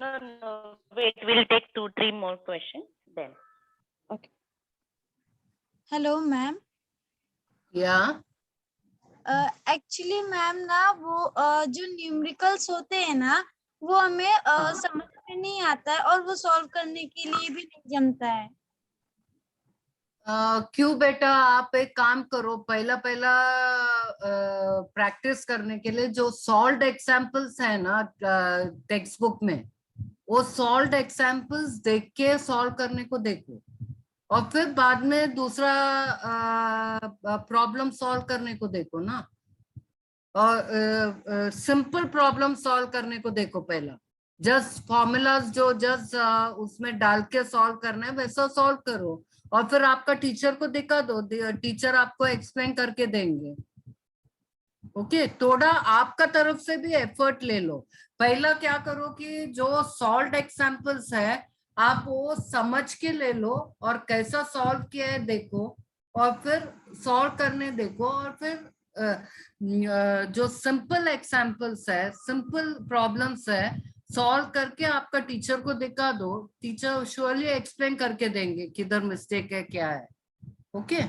No, wait, we'll take 2-3 more questions then. Hello, ma'am. या actually ma'am ना वो जो numericals होते हैं ना, वो हमें समझ में नहीं आता है और वो सॉल्व करने के लिए भी नहीं जमता है. क्यों बेटा, आप एक काम करो, पहला प्रैक्टिस करने के लिए जो सॉल्व्ड एग्जांपल्स है ना टेक्स्ट बुक में, वो सॉल्व्ड एग्जांपल्स देख के सॉल्व करने को देखो, और फिर बाद में दूसरा प्रॉब्लम सॉल्व करने को देखो ना. और सिंपल प्रॉब्लम सॉल्व करने को देखो. पहला जस्ट फॉर्मूलाज जो जस्ट उसमें डाल के सॉल्व करना है वैसा सॉल्व करो, और फिर आपका टीचर को दिखा दो, टीचर आपको एक्सप्लेन करके देंगे. ओके, थोड़ा आपका तरफ से भी एफर्ट ले लो. पहला क्या करो कि जो सॉल्व्ड एग्जांपल्स है आप वो समझ के ले लो और कैसा सॉल्व किया है देखो, और फिर सॉल्व करने देखो, और फिर जो सिंपल एग्जांपल्स है, सिंपल प्रॉब्लम्स है, सॉल्व करके आपका टीचर को दिखा दो. टीचर श्योरली एक्सप्लेन करके देंगे किधर मिस्टेक है क्या है. Okay,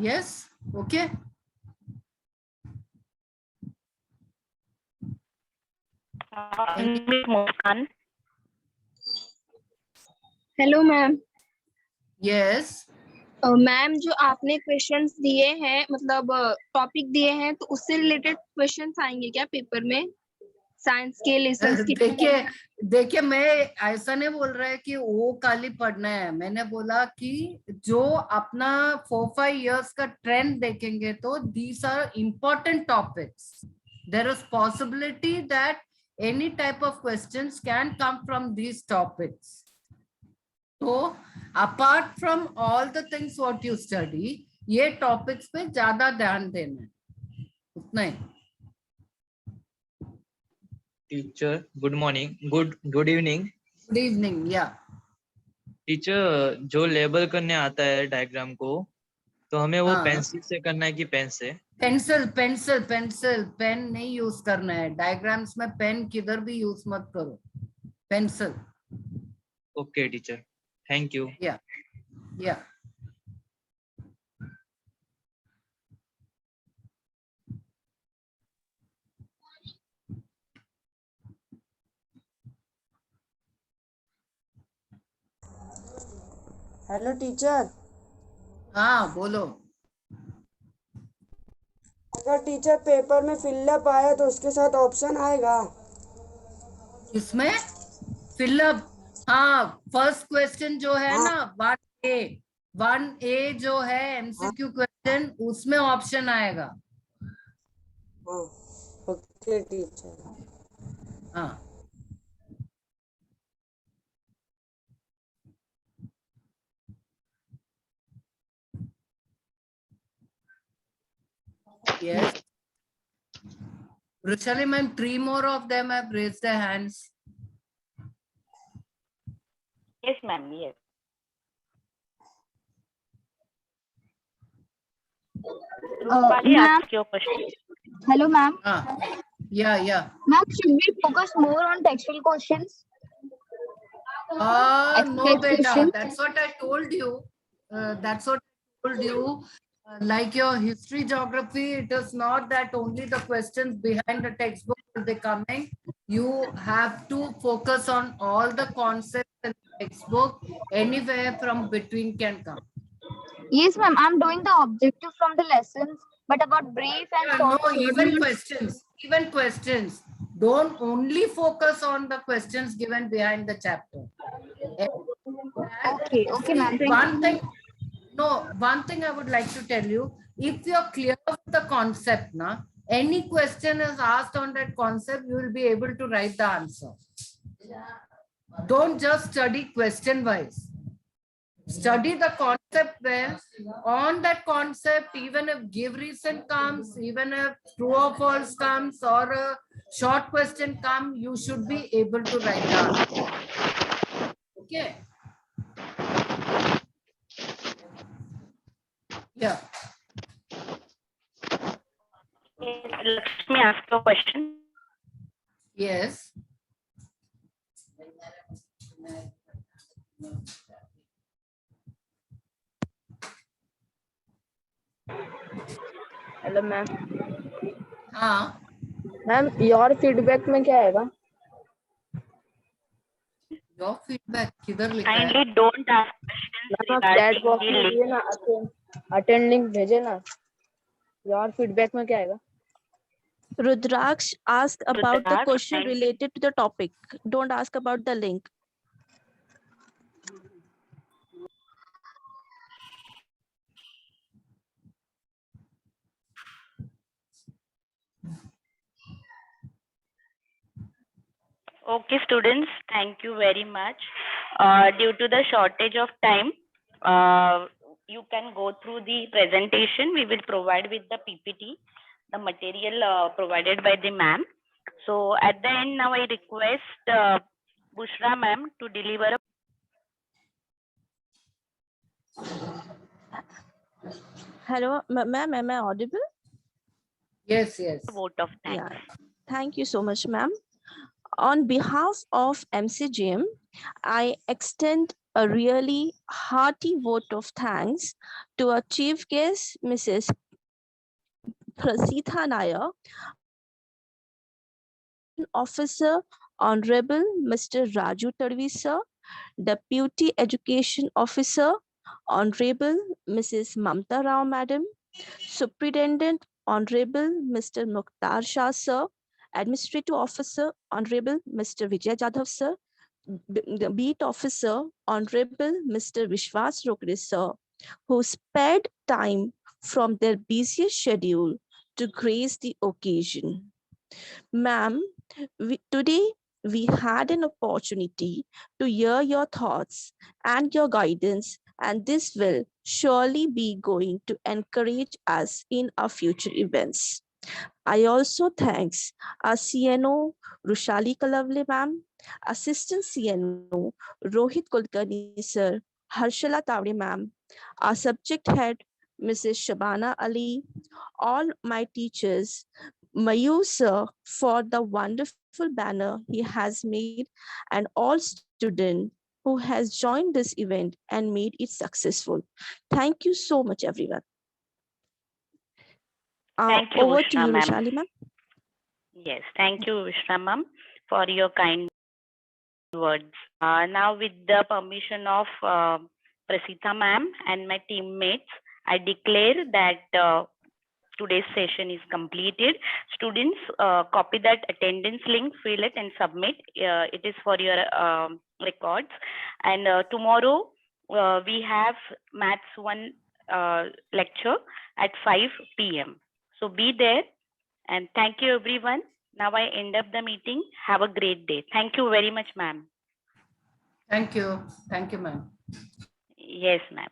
yes, okay. Unmute Muskan. Hello ma'am. Yes, ma'am, जो आपने क्वेश्चंस दिए हैं, मतलब टॉपिक दिए हैं, तो उससे रिलेटेड क्वेश्चंस आएंगे क्या पेपर में, साइंस के लेसन्स के? देखिए मैं ऐसा नहीं बोल रहा है कि वो खाली पढ़ना है. मैंने बोला कि जो अपना 4-5 years का ट्रेंड देखेंगे तो these are important topics. There is possibility that any type of questions can come from these topics. तो apart from all the things what you study, ये टॉपिक्स पे ज्यादा ध्यान देना है, उतना ही. Teacher good morning, good evening. Good evening. या टीचर, जो लेबल करने आता है डायग्राम को, तो हमें वो हाँ. पेंसिल से करना है कि पेन से? पेंसिल पेंसिल पेंसिल पेन नहीं यूज करना है डायग्राम्स में. पेन किधर भी यूज मत करो, pencil. Okay teacher, thank you. या हेलो टीचर. हाँ बोलो. अगर टीचर पेपर में फिलअप आया तो उसके साथ ऑप्शन आएगा? इसमें फिलअप? हाँ, फर्स्ट क्वेश्चन जो है ना 1A जो है MCQ क्वेश्चन, उसमें ऑप्शन आएगा। Okay teacher. हाँ, yes. Rushali ma'am, 3 more of them have raised their hands. Yes, ma'am. Yes. Rupali, Ma'am, ask your question. hello, ma'am. Yeah. Ma'am, should we focus more on textual questions? No, Exercise beta. question? That's what I told you. Like your history, geography, it is not that only the questions behind the textbook will be coming. You have to focus on all the concepts in the textbook. Anywhere from between can come. Yes, ma'am. I'm doing the objective from the lessons, but about brief and No, short even notes. questions. Don't only focus on the questions given behind the chapter. Okay, ma'am. Thank you. One thing I would like to tell you, if you're clear with the concept, any question is asked on that concept, you will be able to write the answer. Don't just study question wise. Study the concept where on that concept, even if give reason comes, even if true or false comes, or a short question comes, you should be able to write the answer. Okay. Yeah. Lakshmi, ask your question. Yes. Hello ma'am. हाँ, ma'am your feedback में क्या आएगा? your feedback किधर लिखा है? Kindly don't ask questions ma'am आप chat regarding box the में link. दिए ना, अटेंड लिंक भेजे ना। योर फीडबैक में क्या आएगा? Rudraksh, ask about the Rudraksh, question kindly. related to the topic. Don't ask about the link. Okay, students, thank you very much. Due to the shortage of time, you can go through the presentation. We will provide with the PPT, the material provided by the ma'am. So at the end, now I request Bushra ma'am to deliver a Hello, ma'am, am I audible? Yes. vote of thanks. Yeah. Thank you so much, ma'am. On behalf of MCGM, I extend a really hearty vote of thanks to our chief guest, Mrs. Prasitha Nair, Officer Honorable Mr. Raju Tadvi sir, Deputy Education Officer Honorable Mrs. Mamta Rao Madam, Superintendent Honorable Mr. Mukhtar Shah sir, Administrative Officer Honorable Mr. Vijay Jadhav sir, the Beat Officer Honorable Mr. Vishwas Rokde sir, who spared time from their busy schedule to grace the occasion. Ma'am, today we had an opportunity to hear your thoughts and your guidance, and this will surely be going to encourage us in our future events. I also thanks our CNO Rushali Kalavle ma'am, Assistant CNO Rohit Kulkarni sir, Harshala Tawde ma'am, our subject head Mrs. Shabana Ali, all my teachers, Mayur sir for the wonderful banner he has made, and all students who has joined this event and made it successful. Thank you so much, everyone. Thank you, Over to Bushra you, ma'am. Rushali ma'am. Yes, thank you, Bushra ma'am, for your kind words. Now, with the permission of Prasitha ma'am and my teammates, I declare that today's session is completed. Students, copy that attendance link, fill it and submit. It is for your records. And tomorrow we have Maths 1 lecture at 5 p.m. So be there, and thank you everyone. Now I end up the meeting. Have a great day. Thank you very much, ma'am. Thank you. Thank you, ma'am. Yes, ma'am.